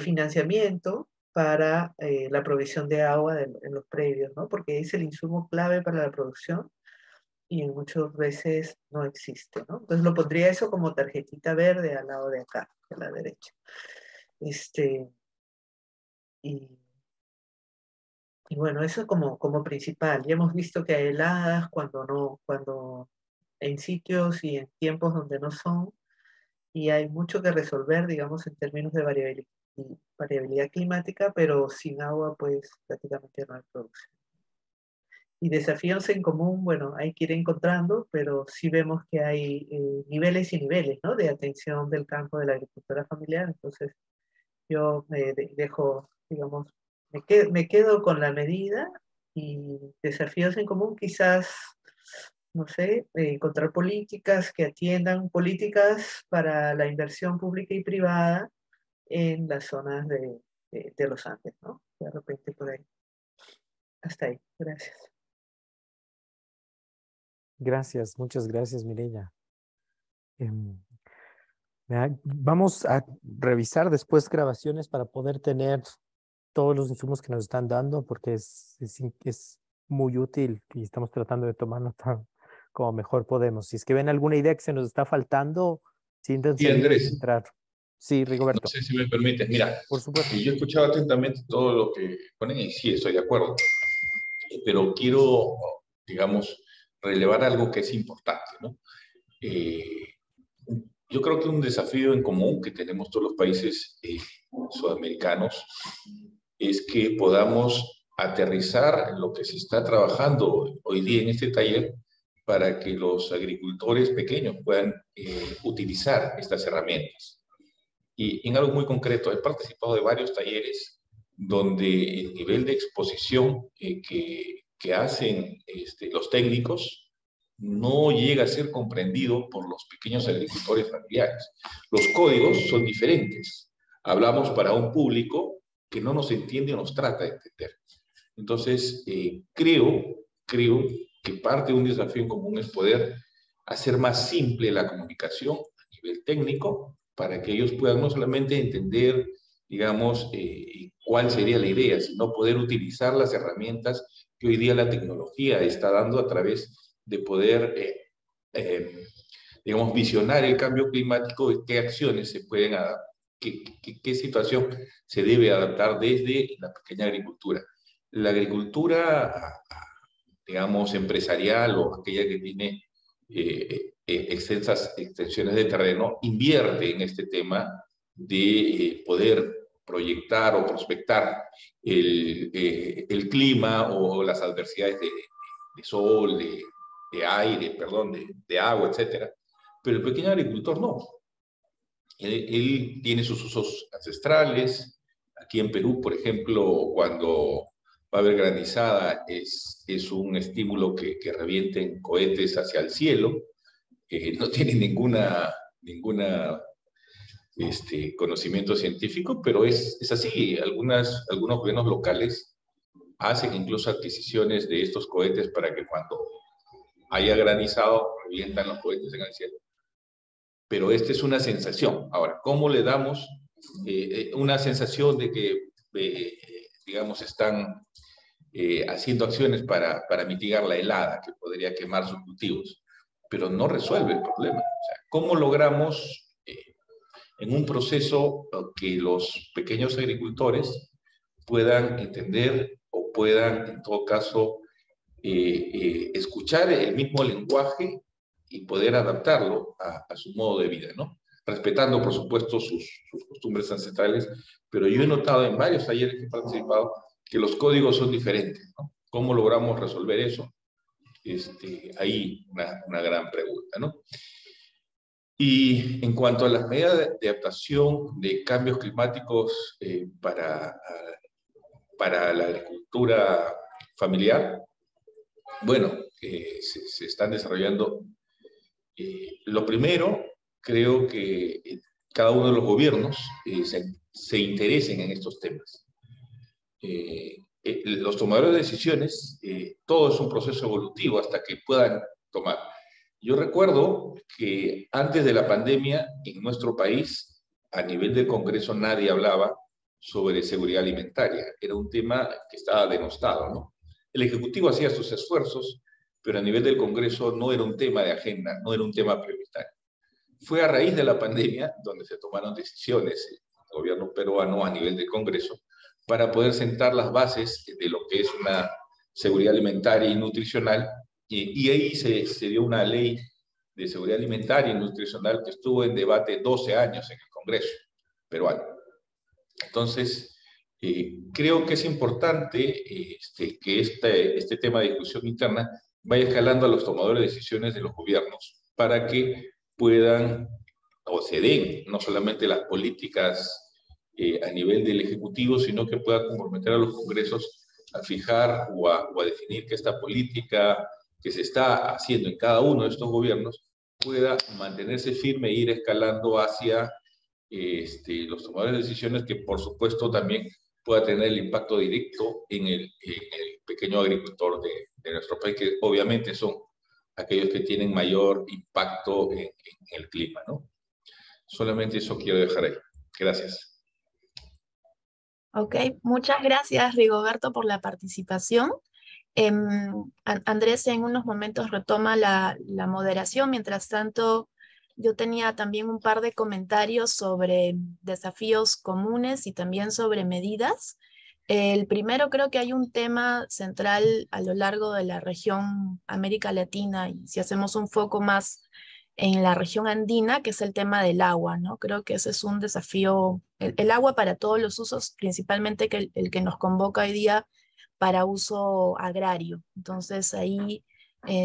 Speaker 7: financiamiento para la provisión de agua en los predios, ¿no? Porque es el insumo clave para la producción y muchas veces no existe, ¿no? Entonces lo pondría eso como tarjetita verde al lado de acá, a la derecha. Y, y bueno, eso como principal. Ya hemos visto que hay heladas cuando en sitios y en tiempos donde no son, y hay mucho que resolver, digamos, en términos de variabilidad climática, pero sin agua, pues prácticamente no hay producción. Y desafíos en común, bueno, hay que ir encontrando, pero sí vemos que hay niveles y niveles, ¿no? De atención del campo de la agricultura familiar. Entonces, yo dejo, digamos, me quedo con la medida, y desafíos en común quizás, no sé, encontrar políticas que atiendan políticas para la inversión pública y privada en las zonas de los Andes, ¿no? De repente por ahí. Hasta ahí. Gracias.
Speaker 1: Gracias, muchas gracias, Mireya. Vamos a revisar después grabaciones para poder tener todos los insumos que nos están dando, porque es muy útil y estamos tratando de tomar nota como mejor podemos. Si es que ven alguna idea que se nos está faltando, siéntanse
Speaker 6: Sí,
Speaker 1: libres
Speaker 6: Andrés,
Speaker 1: de entrar. Sí,
Speaker 6: no
Speaker 1: Rigoberto.
Speaker 6: sé si me permites. Mira,
Speaker 1: Por supuesto.
Speaker 6: yo he escuchado atentamente todo lo que ponen y sí, estoy de acuerdo. Pero quiero, digamos, relevar algo que es importante, ¿no? Yo creo que un desafío en común que tenemos todos los países sudamericanos es que podamos aterrizar lo que se está trabajando hoy día en este taller para que los agricultores pequeños puedan utilizar estas herramientas. Y en algo muy concreto, he participado de varios talleres donde el nivel de exposición que hacen los técnicos no llega a ser comprendido por los pequeños agricultores familiares. Los códigos son diferentes. Hablamos para un público que no nos entiende o nos trata de entender. Entonces, creo que parte de un desafío en común es poder hacer más simple la comunicación a nivel técnico para que ellos puedan no solamente entender, digamos, cuál sería la idea, sino poder utilizar las herramientas que hoy día la tecnología está dando a través de poder, digamos, visionar el cambio climático y qué acciones se pueden adaptar, qué situación se debe adaptar desde la pequeña agricultura. La agricultura, digamos, empresarial o aquella que tiene extensas extensiones de terreno, invierte en este tema de poder proyectar o prospectar el clima o las adversidades de sol, de aire, perdón, de agua, etc. Pero el pequeño agricultor no. Él tiene sus usos ancestrales, Aquí en Perú, por ejemplo, cuando va a haber granizada, es un estímulo que revienten cohetes hacia el cielo. No tiene ninguna conocimiento científico, pero es así. Algunos gobiernos locales hacen incluso adquisiciones de estos cohetes para que cuando haya granizado, revientan los cohetes en el cielo. Pero esta es una sensación. Ahora, ¿cómo le damos una sensación de que, digamos, están haciendo acciones para mitigar la helada que podría quemar sus cultivos? Pero no resuelve el problema. O sea, ¿cómo logramos en un proceso que los pequeños agricultores puedan entender o puedan, en todo caso, escuchar el mismo lenguaje y poder adaptarlo a su modo de vida, ¿no? Respetando, por supuesto, sus costumbres ancestrales, pero yo he notado en varios talleres que he participado que los códigos son diferentes, ¿no? ¿Cómo logramos resolver eso? Ahí una gran pregunta, ¿no? Y en cuanto a las medidas de adaptación de cambios climáticos para la agricultura familiar, bueno, se están desarrollando. Lo primero, creo que cada uno de los gobiernos se interesen en estos temas. Los tomadores de decisiones, todo es un proceso evolutivo hasta que puedan tomar. Yo recuerdo que antes de la pandemia, en nuestro país, a nivel del Congreso, nadie hablaba sobre seguridad alimentaria. Era un tema que estaba denostado, ¿no? El Ejecutivo hacía sus esfuerzos, pero a nivel del Congreso no era un tema de agenda, no era un tema prioritario. Fue a raíz de la pandemia donde se tomaron decisiones en el gobierno peruano a nivel del Congreso para poder sentar las bases de lo que es una seguridad alimentaria y nutricional, y ahí se dio una ley de seguridad alimentaria y nutricional que estuvo en debate 12 años en el Congreso peruano. Entonces, creo que es importante que este tema de discusión interna vaya escalando a los tomadores de decisiones de los gobiernos para que puedan o se den no solamente las políticas a nivel del Ejecutivo, sino que pueda comprometer a los congresos a fijar o a definir que esta política que se está haciendo en cada uno de estos gobiernos pueda mantenerse firme e ir escalando hacia los tomadores de decisiones, que por supuesto también pueda tener el impacto directo en el pequeño agricultor de nuestro país, que obviamente son aquellos que tienen mayor impacto en el clima, ¿no? Solamente eso quiero dejar ahí. Gracias.
Speaker 5: Ok, muchas gracias, Rigoberto, por la participación. Andrés en unos momentos retoma la moderación. Mientras tanto, yo tenía también un par de comentarios sobre desafíos comunes y también sobre medidas. El primero, creo que hay un tema central a lo largo de la región América Latina, y si hacemos un foco más en la región andina, que es el tema del agua, ¿no? Creo que ese es un desafío, el agua para todos los usos, principalmente el que nos convoca hoy día para uso agrario. Entonces ahí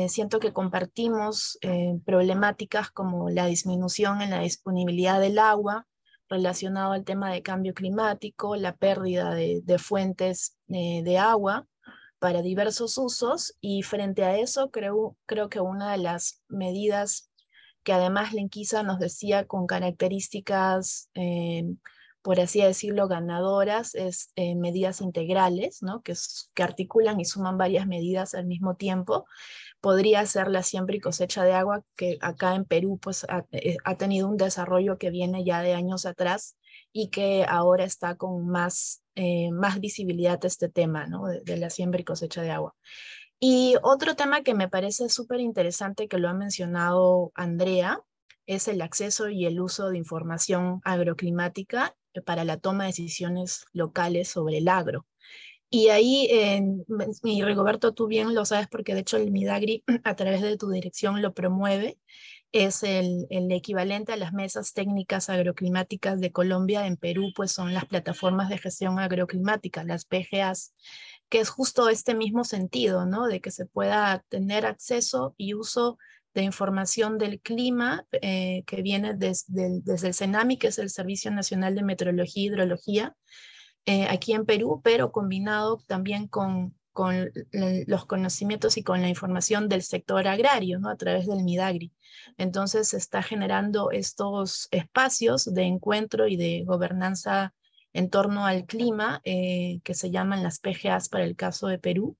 Speaker 5: siento que compartimos problemáticas como la disminución en la disponibilidad del agua relacionado al tema de cambio climático, la pérdida de fuentes de agua para diversos usos, y frente a eso creo que una de las medidas que además Lenquisa nos decía con características, por así decirlo, ganadoras, es medidas integrales, ¿no? que articulan y suman varias medidas al mismo tiempo. Podría ser la siembra y cosecha de agua, que acá en Perú pues, ha tenido un desarrollo que viene ya de años atrás y que ahora está con más visibilidad este tema, ¿no? de la siembra y cosecha de agua. Y otro tema que me parece súper interesante, que lo ha mencionado Andrea, es el acceso y el uso de información agroclimática para la toma de decisiones locales sobre el agro. Y ahí, y Rigoberto, tú bien lo sabes porque de hecho el Midagri a través de tu dirección lo promueve, es el equivalente a las mesas técnicas agroclimáticas de Colombia. En Perú pues son las plataformas de gestión agroclimática, las PGAs, que es justo este mismo sentido, ¿no? De que se pueda tener acceso y uso de información del clima que viene desde el CENAMI, que es el Servicio Nacional de Meteorología e Hidrología, aquí en Perú, pero combinado también con los conocimientos y con la información del sector agrario, ¿no? A través del Midagri. Entonces se está generando estos espacios de encuentro y de gobernanza en torno al clima, que se llaman las PGAs para el caso de Perú,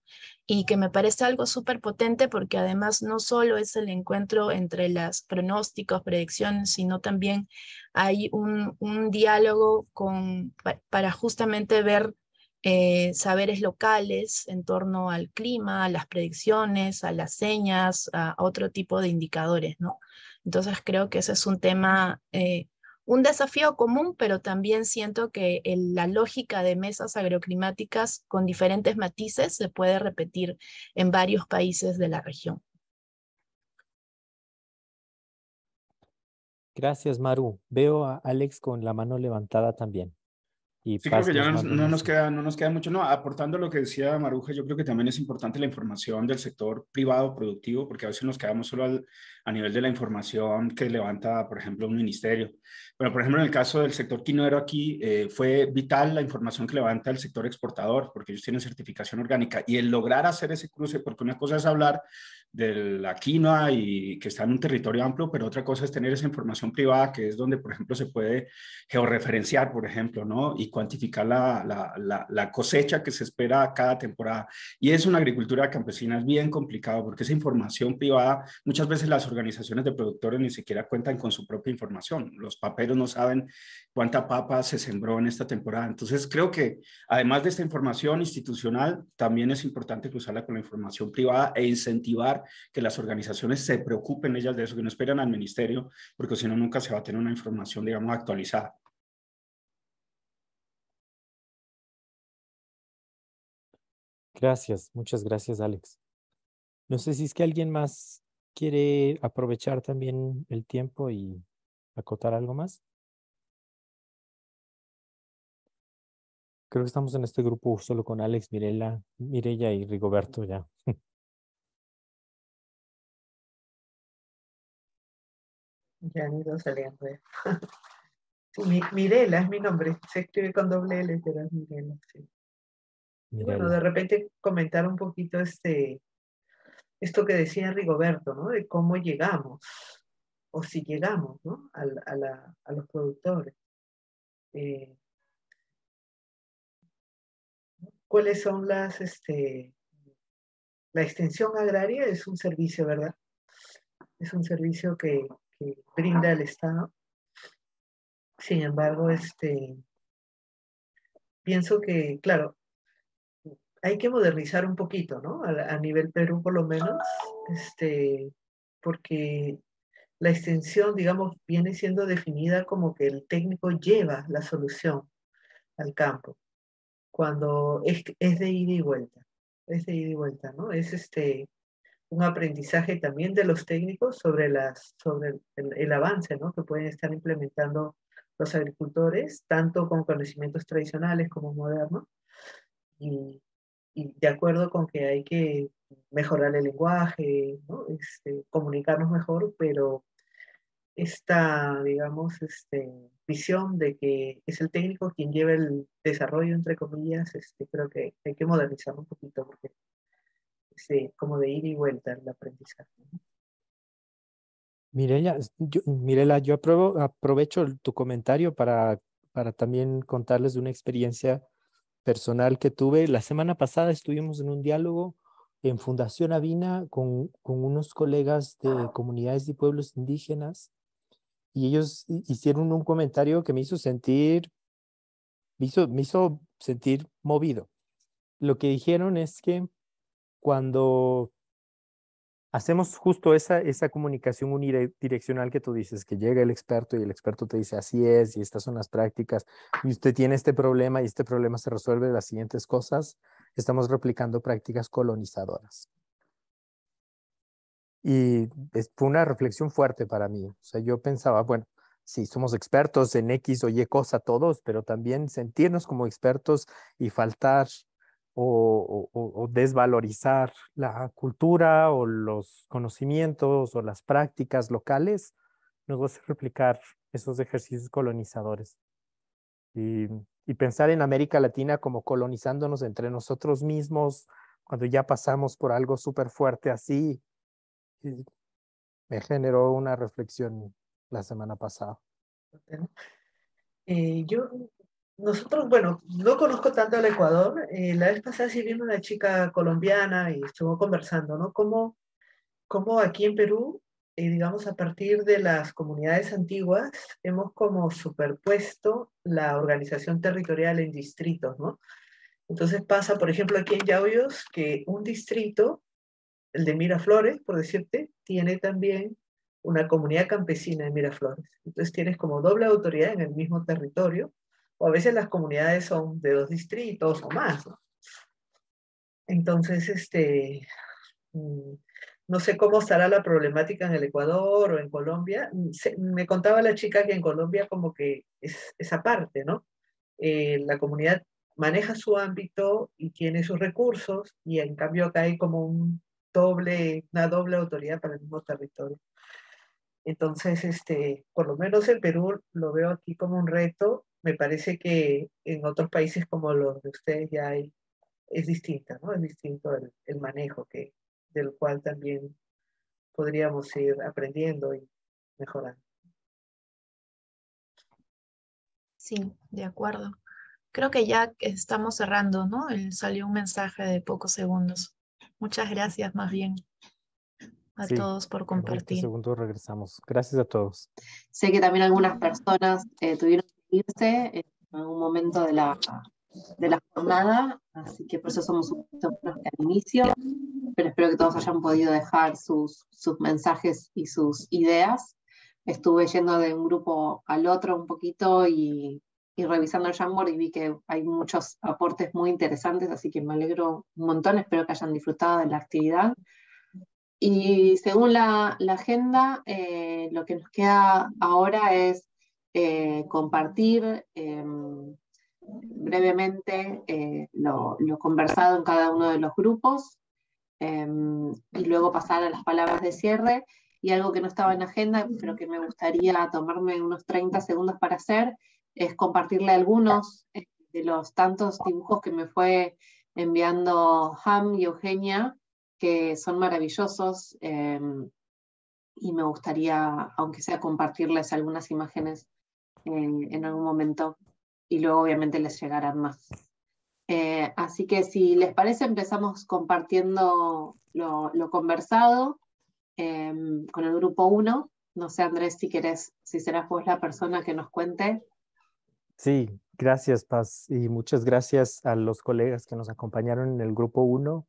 Speaker 5: y que me parece algo súper potente porque además no solo es el encuentro entre los pronósticos, predicciones, sino también hay un diálogo para justamente ver saberes locales en torno al clima, a las predicciones, a las señas, a otro tipo de indicadores, ¿no? Entonces creo que ese es un tema, un desafío común, pero también siento que la lógica de mesas agroclimáticas con diferentes matices se puede repetir en varios países de la región.
Speaker 1: Gracias, Maru. Veo a Alex con la mano levantada también. Y
Speaker 8: Sí, creo
Speaker 1: Paz
Speaker 8: que ya
Speaker 1: nos manda
Speaker 8: no
Speaker 1: un
Speaker 8: nos
Speaker 1: mensaje.
Speaker 8: queda, no nos queda mucho. No, aportando lo que decía Maruja, yo creo que también es importante la información del sector privado productivo, porque a veces nos quedamos solo a nivel de la información que levanta, por ejemplo, un ministerio. Pero, por ejemplo, en el caso del sector quinoero aquí, fue vital la información que levanta el sector exportador, porque ellos tienen certificación orgánica. Y el lograr hacer ese cruce, porque una cosa es hablar de la quinoa y que está en un territorio amplio, pero otra cosa es tener esa información privada, que es donde, por ejemplo, se puede georreferenciar, por ejemplo, ¿no? Y cuantificar la cosecha que se espera cada temporada. Y es una agricultura campesina, es bien complicado porque esa información privada, muchas veces las organizaciones de productores ni siquiera cuentan con su propia información. Los paperos no saben cuánta papa se sembró en esta temporada. Entonces, creo que además de esta información institucional, también es importante cruzarla con la información privada e incentivar que las organizaciones se preocupen ellas de eso, que no esperan al ministerio, porque si no, nunca se va a tener una información, digamos, actualizada.
Speaker 1: Gracias, muchas gracias, Alex. No sé si es que alguien más quiere aprovechar también el tiempo y acotar algo más. Creo que estamos en este grupo solo con Alex, Mireya y Rigoberto ya.
Speaker 7: Ya han ido saliendo. Sí, Mirela es mi nombre. Se escribe con doble L, pero es Mirela. Sí. Y bueno, de
Speaker 1: Mirela.
Speaker 7: repente comentar un poquito esto que decía Rigoberto, ¿no? De cómo llegamos, o si llegamos, ¿no? A los productores. ¿Cuáles son la extensión agraria es un servicio, ¿verdad? Es un servicio que brinda el Estado. Sin embargo, pienso que, claro, hay que modernizar un poquito, ¿no? A nivel Perú, por lo menos, porque la extensión, digamos, viene siendo definida como que el técnico lleva la solución al campo, cuando es de ida y vuelta, es de ida y vuelta, ¿no? Es un aprendizaje también de los técnicos sobre el avance, ¿no? Que pueden estar implementando los agricultores, tanto con conocimientos tradicionales como modernos, y, y de acuerdo con que hay que mejorar el lenguaje, ¿no? Comunicarnos mejor, pero esta, digamos, visión de que es el técnico quien lleva el desarrollo, entre comillas, creo que hay que modernizarlo un poquito, porque es como de ida y vuelta el aprendizaje, ¿no?
Speaker 1: Mirela, yo aprovecho tu comentario para también contarles de una experiencia personal que tuve. La semana pasada estuvimos en un diálogo en Fundación Avina con unos colegas de comunidades y pueblos indígenas y ellos hicieron un comentario que me hizo sentir movido. Lo que dijeron es que cuando hacemos justo esa comunicación unidireccional que tú dices, que llega el experto y el experto te dice así es y estas son las prácticas y usted tiene este problema y este problema se resuelve de las siguientes cosas, estamos replicando prácticas colonizadoras. Y fue una reflexión fuerte para mí. O sea, yo pensaba, bueno, sí, somos expertos en X o Y cosa todos, pero también sentirnos como expertos y faltar o desvalorizar la cultura o los conocimientos o las prácticas locales nos va a hacer replicar esos ejercicios colonizadores. Y y pensar en América Latina como colonizándonos entre nosotros mismos cuando ya pasamos por algo súper fuerte así, me generó una reflexión la semana pasada.
Speaker 7: Yo, nosotros, bueno, no conozco tanto el Ecuador. La vez pasada sí vino una chica colombiana y estuvo conversando, ¿no? Cómo aquí en Perú, digamos, a partir de las comunidades antiguas, hemos como superpuesto la organización territorial en distritos, ¿no? Entonces pasa, por ejemplo, aquí en Yauyos, que un distrito, el de Miraflores, por decirte, tiene también una comunidad campesina de Miraflores. Entonces tienes como doble autoridad en el mismo territorio, o a veces las comunidades son de 2 distritos o más, ¿no? Entonces, no sé cómo estará la problemática en el Ecuador o en Colombia. Me contaba la chica que en Colombia como que es esa parte, ¿no? La comunidad maneja su ámbito y tiene sus recursos, y en cambio acá hay como una doble autoridad para el mismo territorio. Entonces, por lo menos en Perú lo veo aquí como un reto. Me parece que en otros países como los de ustedes ya es distinta, ¿no? Es distinto el manejo del cual también podríamos ir aprendiendo y mejorando.
Speaker 5: Sí, de acuerdo. Creo que ya estamos cerrando, ¿no? Salió un mensaje de pocos segundos. Muchas gracias más bien a
Speaker 1: Sí,
Speaker 5: todos por
Speaker 1: en 20
Speaker 5: compartir.
Speaker 1: segundos regresamos. Gracias a todos.
Speaker 2: Sé que también algunas personas tuvieron que irse en algún momento de la jornada, así que por eso somos un poquito menos que al inicio, pero espero que todos hayan podido dejar sus mensajes y sus ideas. Estuve yendo de un grupo al otro un poquito y revisando el Jamboard y vi que hay muchos aportes muy interesantes, así que me alegro un montón, espero que hayan disfrutado de la actividad. Y según la agenda, lo que nos queda ahora es compartir brevemente lo conversado en cada uno de los grupos, y luego pasar a las palabras de cierre. Y algo que no estaba en agenda, pero que me gustaría tomarme unos 30 segundos para hacer, es compartirle algunos de los tantos dibujos que me fue enviando Ham y Eugenia, que son maravillosos, y me gustaría, aunque sea, compartirles algunas imágenes en algún momento, y luego obviamente les llegarán más. Así que si les parece, empezamos compartiendo lo conversado con el grupo 1. No sé, Andrés, si serás vos la persona que nos cuente.
Speaker 1: Sí, gracias, Paz, y muchas gracias a los colegas que nos acompañaron en el grupo 1.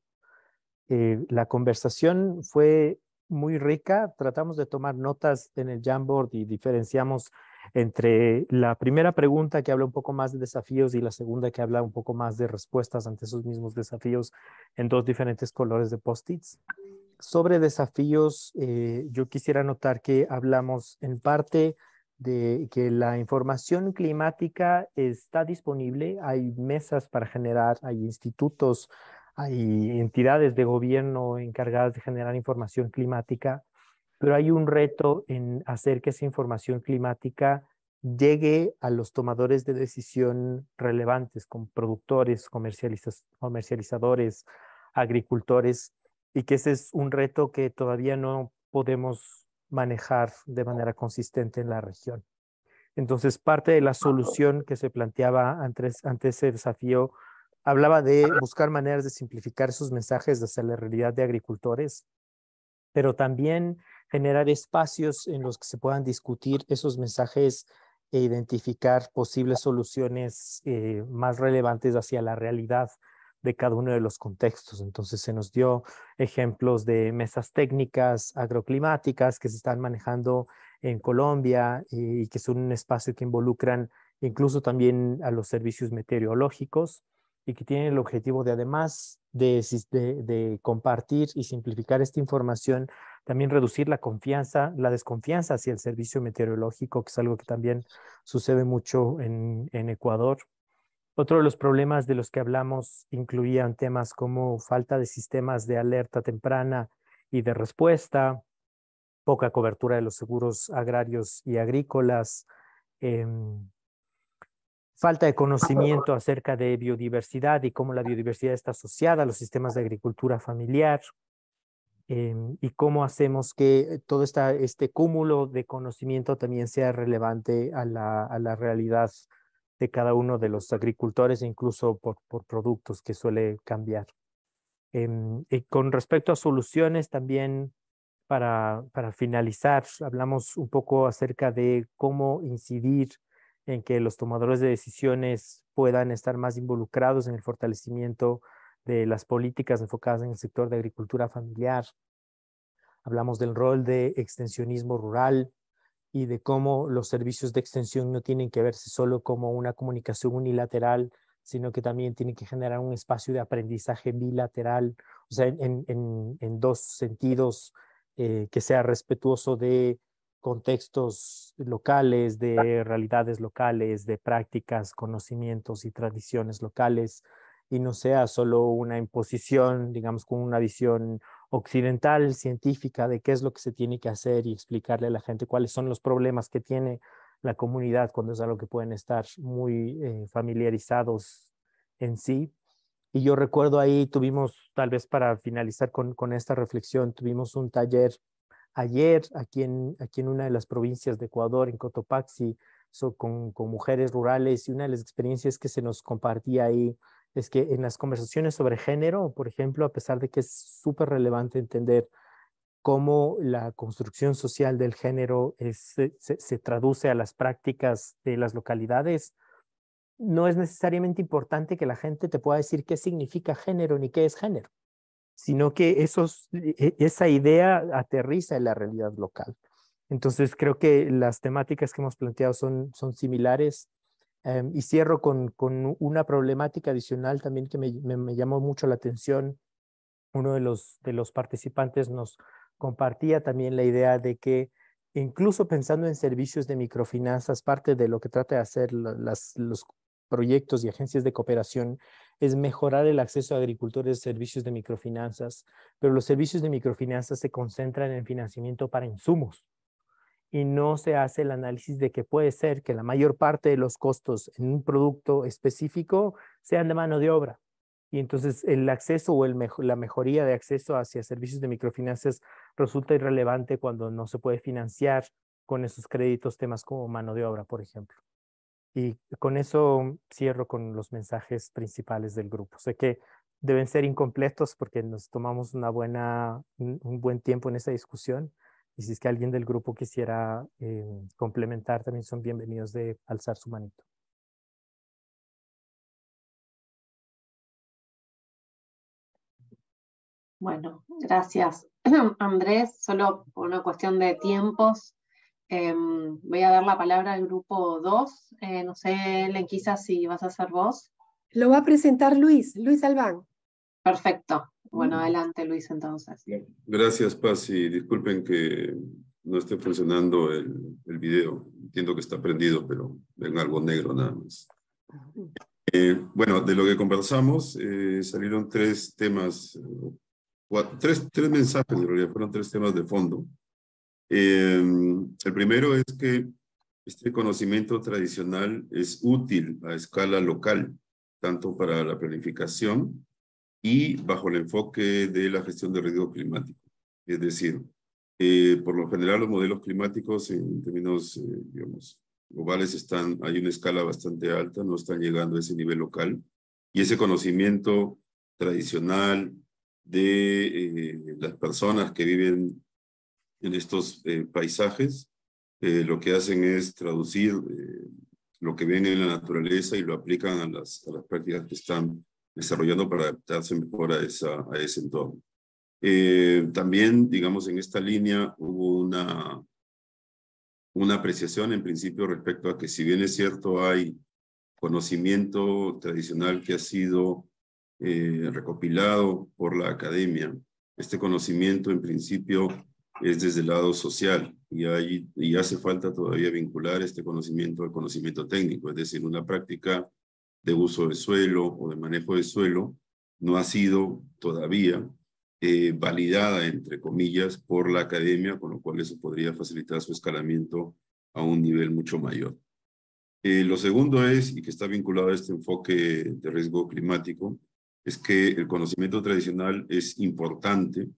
Speaker 1: La conversación fue muy rica. Tratamos de tomar notas en el Jamboard y diferenciamos entre la primera pregunta, que habla un poco más de desafíos, y la segunda, que habla un poco más de respuestas ante esos mismos desafíos, en 2 diferentes colores de post-its. Sobre desafíos, yo quisiera notar que hablamos en parte de que la información climática está disponible. Hay mesas para generar, hay institutos, hay entidades de gobierno encargadas de generar información climática, pero hay un reto en hacer que esa información climática llegue a los tomadores de decisión relevantes, como productores, comercializadores, agricultores, y que ese es un reto que todavía no podemos manejar de manera consistente en la región. Entonces, parte de la solución que se planteaba ante ese desafío hablaba de buscar maneras de simplificar esos mensajes hacia la realidad de agricultores, pero también generar espacios en los que se puedan discutir esos mensajes e identificar posibles soluciones más relevantes hacia la realidad de cada uno de los contextos. Entonces se nos dio ejemplos de mesas técnicas agroclimáticas que se están manejando en Colombia y que son un espacio que involucran incluso también a los servicios meteorológicos, y que tienen el objetivo de, además de compartir y simplificar esta información, también reducir la desconfianza hacia el servicio meteorológico, que es algo que también sucede mucho en Ecuador. Otro de los problemas de los que hablamos incluían temas como falta de sistemas de alerta temprana y de respuesta, poca cobertura de los seguros agrarios y agrícolas, falta de conocimiento acerca de biodiversidad y cómo la biodiversidad está asociada a los sistemas de agricultura familiar, y cómo hacemos que todo este cúmulo de conocimiento también sea relevante a la realidad de cada uno de los agricultores, incluso por productos que suele cambiar. Y con respecto a soluciones también, para finalizar, hablamos un poco acerca de cómo incidir en que los tomadores de decisiones puedan estar más involucrados en el fortalecimiento de las políticas enfocadas en el sector de agricultura familiar. Hablamos del rol de extensionismo rural y de cómo los servicios de extensión no tienen que verse solo como una comunicación unilateral, sino que también tienen que generar un espacio de aprendizaje bilateral, o sea, en dos sentidos, que sea respetuoso de contextos locales, de realidades locales, de prácticas, conocimientos y tradiciones locales, y no sea solo una imposición, digamos, con una visión occidental, científica, de qué es lo que se tiene que hacer y explicarle a la gente cuáles son los problemas que tiene la comunidad, cuando es algo que pueden estar muy familiarizados en sí. Y yo recuerdo ahí tuvimos, tal vez para finalizar con esta reflexión, tuvimos un taller ayer aquí en una de las provincias de Ecuador, en Cotopaxi, con mujeres rurales, y una de las experiencias que se nos compartía ahí es que en las conversaciones sobre género, por ejemplo, a pesar de que es súper relevante entender cómo la construcción social del género se traduce a las prácticas de las localidades, no es necesariamente importante que la gente te pueda decir qué significa género ni qué es género, sino que esa idea aterriza en la realidad local. Entonces, creo que las temáticas que hemos planteado son similares. Y cierro con una problemática adicional también que me llamó mucho la atención. Uno de los participantes nos compartía también la idea de que, incluso pensando en servicios de microfinanzas, parte de lo que trata de hacer los proyectos y agencias de cooperación es mejorar el acceso a agricultores a servicios de microfinanzas, pero los servicios de microfinanzas se concentran en financiamiento para insumos y no se hace el análisis de que puede ser que la mayor parte de los costos en un producto específico sean de mano de obra. Y entonces el acceso o la mejoría de acceso hacia servicios de microfinanzas resulta irrelevante cuando no se puede financiar con esos créditos temas como mano de obra, por ejemplo. Y con eso cierro con los mensajes principales del grupo. Sé que deben ser incompletos porque nos tomamos un buen tiempo en esa discusión. Y si es que alguien del grupo quisiera complementar, también son bienvenidos de alzar su manito.
Speaker 2: Bueno, gracias, Andrés. Solo por una cuestión de tiempos, voy a dar la palabra al grupo 2. No sé, Lenquisa, si vas a ser vos.
Speaker 4: Lo va a presentar Luis Albán.
Speaker 2: Perfecto. Bueno, adelante, Luis, entonces.
Speaker 9: Gracias, Paz, y disculpen que no esté funcionando el video. Entiendo que está prendido, pero ven algo negro nada más. Bueno, de lo que conversamos, salieron tres temas, tres mensajes, en realidad fueron tres temas de fondo. El primero es que este conocimiento tradicional es útil a escala local, tanto para la planificación y bajo el enfoque de la gestión de riesgo climático. Es decir, por lo general los modelos climáticos en términos, digamos, globales hay una escala bastante alta, no están llegando a ese nivel local. Y ese conocimiento tradicional de las personas que viven en estos paisajes, lo que hacen es traducir lo que ven en la naturaleza y lo aplican a las prácticas que están desarrollando para adaptarse mejor a ese entorno. También, digamos, en esta línea hubo una apreciación en principio respecto a que, si bien es cierto, hay conocimiento tradicional que ha sido recopilado por la academia, este conocimiento en principio es desde el lado social y hace falta todavía vincular este conocimiento al conocimiento técnico, es decir, una práctica de uso de suelo o de manejo de suelo no ha sido todavía validada, entre comillas, por la academia, con lo cual eso podría facilitar su escalamiento a un nivel mucho mayor. Lo segundo es, y que está vinculado a este enfoque de riesgo climático, es que el conocimiento tradicional es importante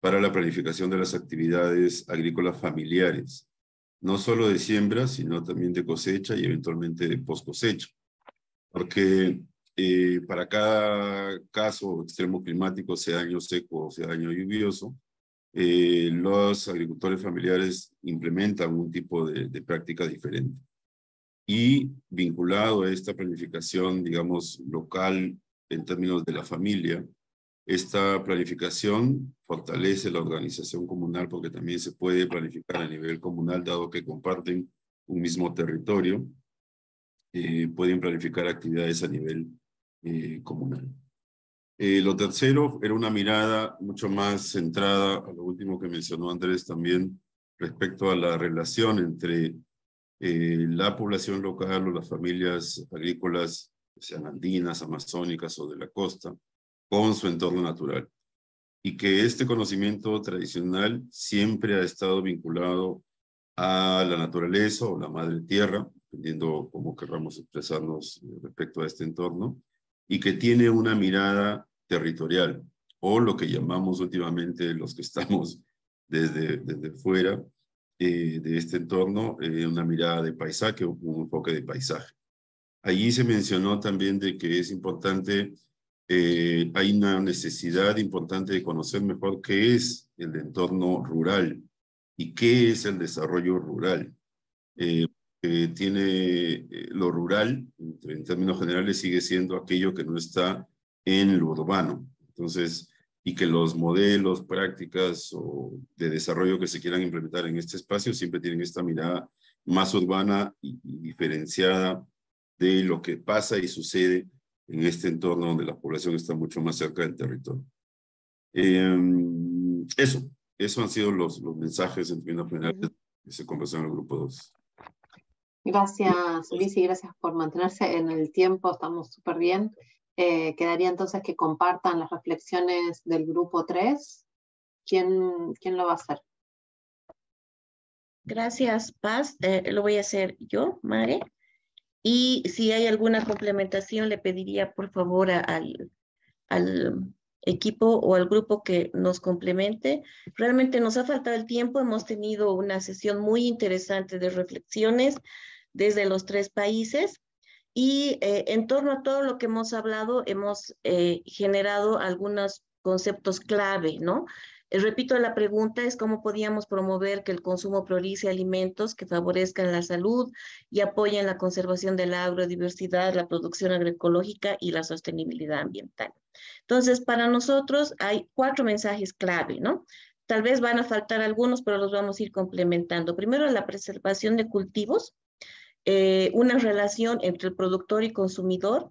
Speaker 9: para la planificación de las actividades agrícolas familiares, no solo de siembra, sino también de cosecha y eventualmente de post cosecha. Porque para cada caso extremo climático, sea año seco o sea año lluvioso, los agricultores familiares implementan un tipo de práctica diferente. Y vinculado a esta planificación, digamos, local en términos de la familia, esta planificación fortalece la organización comunal porque también se puede planificar a nivel comunal, dado que comparten un mismo territorio, pueden planificar actividades a nivel comunal. Lo tercero era una mirada mucho más centrada a lo último que mencionó Andrés también respecto a la relación entre la población local o las familias agrícolas, sean andinas, amazónicas o de la costa, con su entorno natural. Y que este conocimiento tradicional siempre ha estado vinculado a la naturaleza o la madre tierra, dependiendo cómo querramos expresarnos respecto a este entorno, y que tiene una mirada territorial, o lo que llamamos últimamente los que estamos desde fuera de este entorno, una mirada de paisaje, un enfoque de paisaje. Allí se mencionó también de que es importante, hay una necesidad importante de conocer mejor qué es el entorno rural y qué es el desarrollo rural. Tiene lo rural, en términos generales, sigue siendo aquello que no está en lo urbano. Entonces, y que los modelos, prácticas o de desarrollo que se quieran implementar en este espacio siempre tienen esta mirada más urbana y diferenciada de lo que pasa y sucede en este entorno donde la población está mucho más cerca del territorio. Eso han sido los mensajes en términos generales que se conversó en el grupo 2.
Speaker 2: Gracias, Luis, y gracias por mantenerse en el tiempo, estamos súper bien. Quedaría entonces que compartan las reflexiones del grupo 3. ¿Quién lo va a hacer?
Speaker 10: Gracias, Paz. Lo voy a hacer yo, Mare. Y si hay alguna complementación, le pediría por favor al equipo o al grupo que nos complemente. Realmente nos ha faltado el tiempo, hemos tenido una sesión muy interesante de reflexiones desde los 3 países y en torno a todo lo que hemos hablado hemos generado algunos conceptos clave, ¿no? Repito, la pregunta es cómo podíamos promover que el consumo priorice alimentos que favorezcan la salud y apoyen la conservación de la agrodiversidad, la producción agroecológica y la sostenibilidad ambiental. Entonces, para nosotros hay 4 mensajes clave, ¿no? Tal vez van a faltar algunos, pero los vamos a ir complementando. Primero, la preservación de cultivos, una relación entre el productor y consumidor,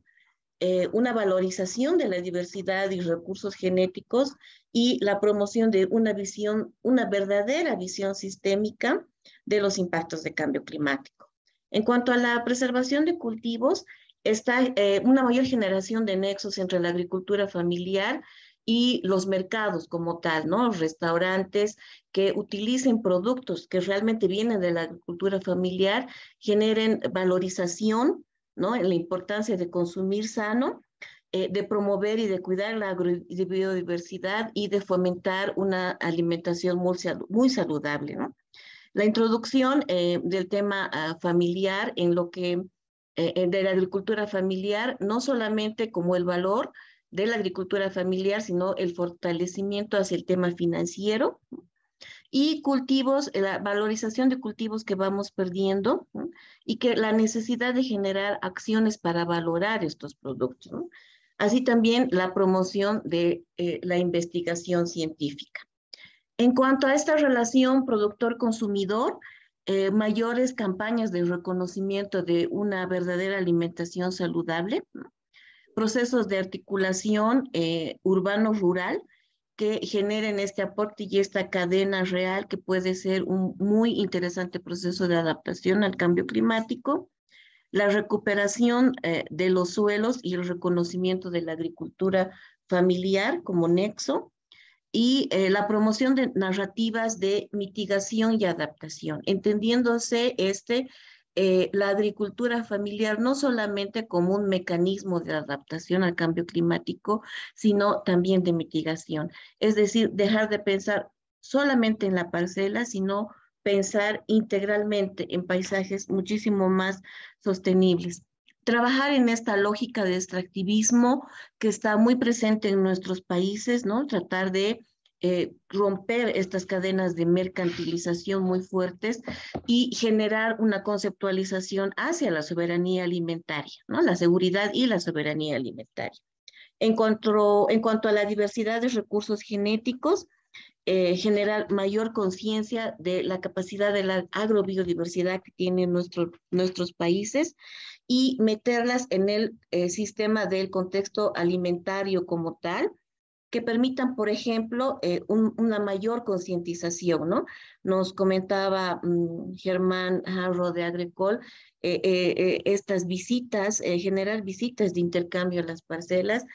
Speaker 10: una valorización de la diversidad y recursos genéticos y la promoción de una verdadera visión sistémica de los impactos de cambio climático. En cuanto a la preservación de cultivos, está una mayor generación de nexos entre la agricultura familiar y los mercados como tal, ¿no? Restaurantes que utilicen productos que realmente vienen de la agricultura familiar, generen valorización, ¿no? En la importancia de consumir sano, de promover y de cuidar la biodiversidad y de fomentar una alimentación muy saludable, ¿no? La introducción del tema familiar en lo que de la agricultura familiar, no solamente como el valor de la agricultura familiar, sino el fortalecimiento hacia el tema financiero y cultivos, la valorización de cultivos que vamos perdiendo, ¿no? Y que la necesidad de generar acciones para valorar estos productos, ¿no? Así también la promoción de la investigación científica. En cuanto a esta relación productor-consumidor, mayores campañas de reconocimiento de una verdadera alimentación saludable, ¿no? Procesos de articulación urbano-rural que generen este aporte y esta cadena real que puede ser un muy interesante proceso de adaptación al cambio climático, la recuperación de los suelos y el reconocimiento de la agricultura familiar como nexo, y la promoción de narrativas de mitigación y adaptación, entendiéndose la agricultura familiar no solamente como un mecanismo de adaptación al cambio climático, sino también de mitigación. Es decir, dejar de pensar solamente en la parcela, sino pensar integralmente en paisajes muchísimo más sostenibles. Trabajar en esta lógica de extractivismo que está muy presente en nuestros países, ¿no? Tratar de romper estas cadenas de mercantilización muy fuertes y generar una conceptualización hacia la soberanía alimentaria, ¿no? La seguridad y la soberanía alimentaria. En cuanto a la diversidad de recursos genéticos, generar mayor conciencia de la capacidad de la agrobiodiversidad que tienen nuestros países y meterlas en el sistema del contexto alimentario como tal, que permitan, por ejemplo, una mayor concientización, ¿no? Nos comentaba Germán Jarro de Agricol, estas visitas, generar visitas de intercambio a las parcelas,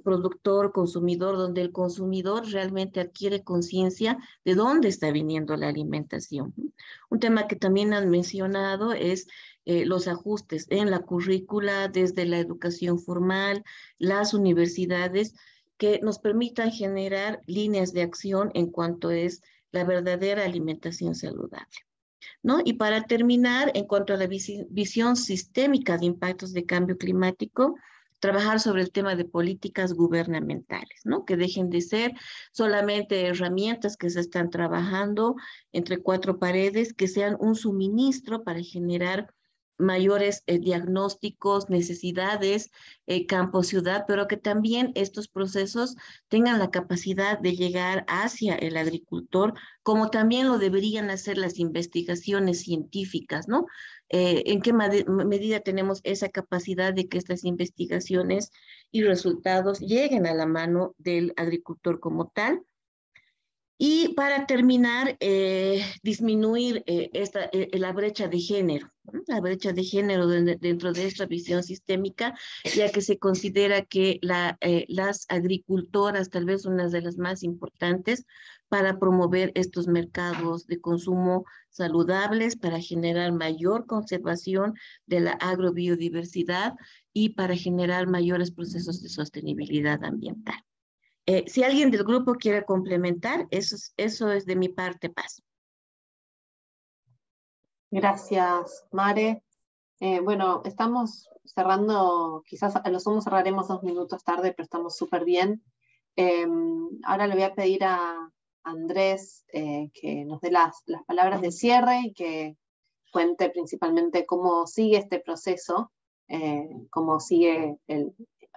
Speaker 10: productor, consumidor, donde el consumidor realmente adquiere conciencia de dónde está viniendo la alimentación. Un tema que también han mencionado es los ajustes en la currícula desde la educación formal, las universidades, que nos permitan generar líneas de acción en cuanto es la verdadera alimentación saludable, ¿no? Y para terminar, en cuanto a la visión sistémica de impactos de cambio climático, trabajar sobre el tema de políticas gubernamentales, ¿no? Que dejen de ser solamente herramientas que se están trabajando entre cuatro paredes, que sean un suministro para generar mayores diagnósticos, necesidades, campo-ciudad, pero que también estos procesos tengan la capacidad de llegar hacia el agricultor, como también lo deberían hacer las investigaciones científicas, ¿no? ¿En qué medida tenemos esa capacidad de que estas investigaciones y resultados lleguen a la mano del agricultor como tal? Y para terminar, disminuir la brecha de género, ¿no? La brecha de género dentro de esta visión sistémica, ya que se considera que las agricultoras, tal vez una de las más importantes, para promover estos mercados de consumo saludables, para generar mayor conservación de la agrobiodiversidad y para generar mayores procesos de sostenibilidad ambiental. Si alguien del grupo quiere complementar, eso es de mi parte, Paz.
Speaker 2: Gracias, Mare. Bueno, estamos cerrando, quizás a lo sumo cerraremos 2 minutos tarde, pero estamos súper bien. Ahora le voy a pedir a Andrés que nos dé las palabras de cierre y que cuente principalmente cómo sigue este proceso, cómo sigue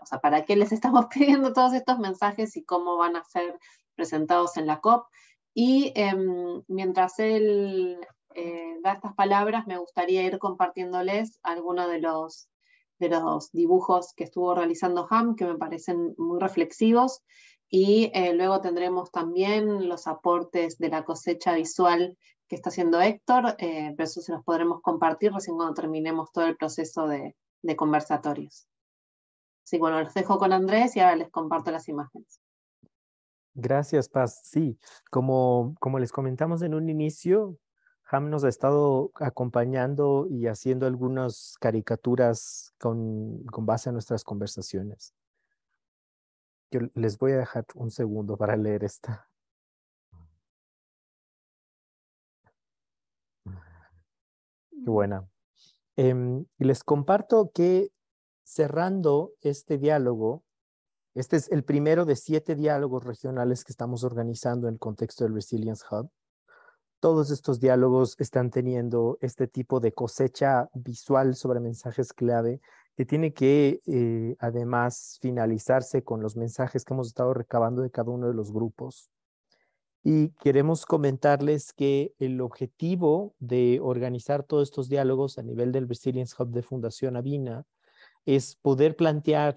Speaker 2: o sea, para qué les estamos pidiendo todos estos mensajes y cómo van a ser presentados en la COP. Y mientras él da estas palabras, me gustaría ir compartiéndoles algunos de los dibujos que estuvo realizando Ham, que me parecen muy reflexivos, y luego tendremos también los aportes de la cosecha visual que está haciendo Héctor, pero eso se los podremos compartir recién cuando terminemos todo el proceso de conversatorios. Sí, bueno, los dejo con Andrés y ahora les comparto las imágenes.
Speaker 1: Gracias, Paz. Sí, como les comentamos en un inicio, Ham nos ha estado acompañando y haciendo algunas caricaturas con base a nuestras conversaciones. Yo les voy a dejar un segundo para leer esta. Qué buena. Les comparto que cerrando este diálogo, este es el primero de 7 diálogos regionales que estamos organizando en el contexto del Resilience Hub. Todos estos diálogos están teniendo este tipo de cosecha visual sobre mensajes clave que tiene que además finalizarse con los mensajes que hemos estado recabando de cada uno de los grupos. Y queremos comentarles que el objetivo de organizar todos estos diálogos a nivel del Resilience Hub de Fundación Avina es poder plantear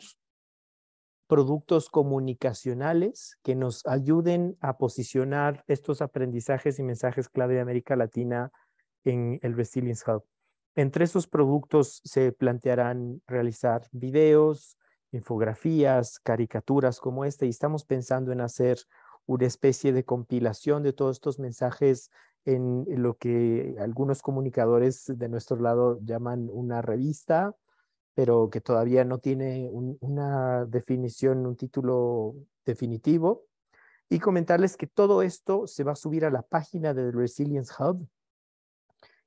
Speaker 1: productos comunicacionales que nos ayuden a posicionar estos aprendizajes y mensajes clave de América Latina en el Resilience Hub. Entre esos productos se plantearán realizar videos, infografías, caricaturas como esta, y estamos pensando en hacer una especie de compilación de todos estos mensajes en lo que algunos comunicadores de nuestro lado llaman una revista, pero que todavía no tiene una definición, un título definitivo. Y comentarles que todo esto se va a subir a la página del Resilience Hub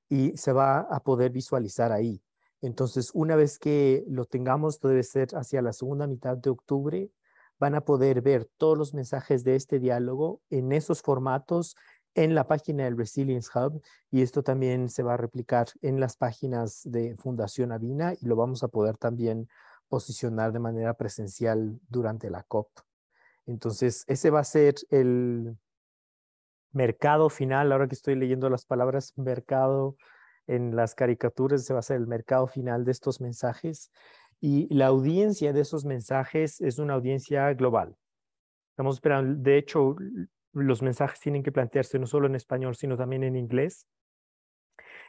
Speaker 1: y se va a poder visualizar ahí. Entonces, una vez que lo tengamos, debe ser hacia la segunda mitad de octubre, van a poder ver todos los mensajes de este diálogo en esos formatos en la página del Resilience Hub, y esto también se va a replicar en las páginas de Fundación Avina y lo vamos a poder también posicionar de manera presencial durante la COP. Entonces, ese va a ser el mercado final. Ahora que estoy leyendo las palabras mercado en las caricaturas, ese va a ser el mercado final de estos mensajes. Y la audiencia de esos mensajes es una audiencia global. Estamos esperando, de hecho, los mensajes tienen que plantearse no solo en español, sino también en inglés.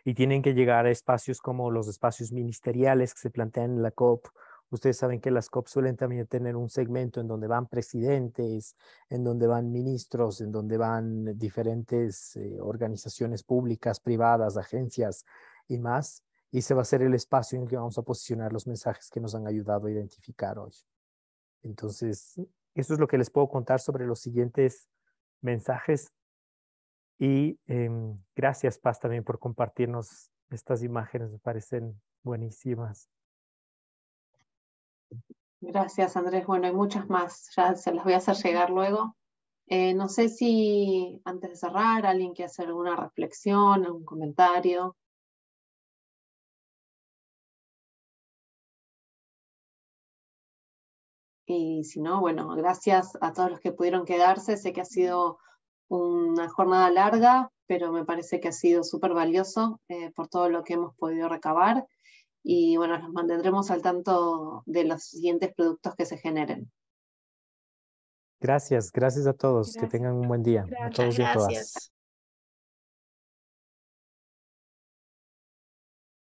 Speaker 1: Y tienen que llegar a espacios como los espacios ministeriales que se plantean en la COP. Ustedes saben que las COP suelen también tener un segmento en donde van presidentes, en donde van ministros, en donde van diferentes organizaciones públicas, privadas, agencias y más. Y ese va a ser el espacio en el que vamos a posicionar los mensajes que nos han ayudado a identificar hoy. Entonces, eso es lo que les puedo contar sobre los siguientes mensajes. Y gracias, Paz, también por compartirnos estas imágenes, me parecen buenísimas.
Speaker 2: Gracias, Andrés. Bueno, hay muchas más, ya se las voy a hacer llegar luego. No sé si antes de cerrar, alguien quiere hacer alguna reflexión, algún comentario. Y si no, bueno, gracias a todos los que pudieron quedarse. Sé que ha sido una jornada larga, pero me parece que ha sido súper valioso por todo lo que hemos podido recabar. Y bueno, los mantendremos al tanto de los siguientes productos que se generen.
Speaker 1: Gracias a todos.
Speaker 4: Gracias.
Speaker 1: Que tengan un buen día. A todos y a todas.
Speaker 5: Gracias.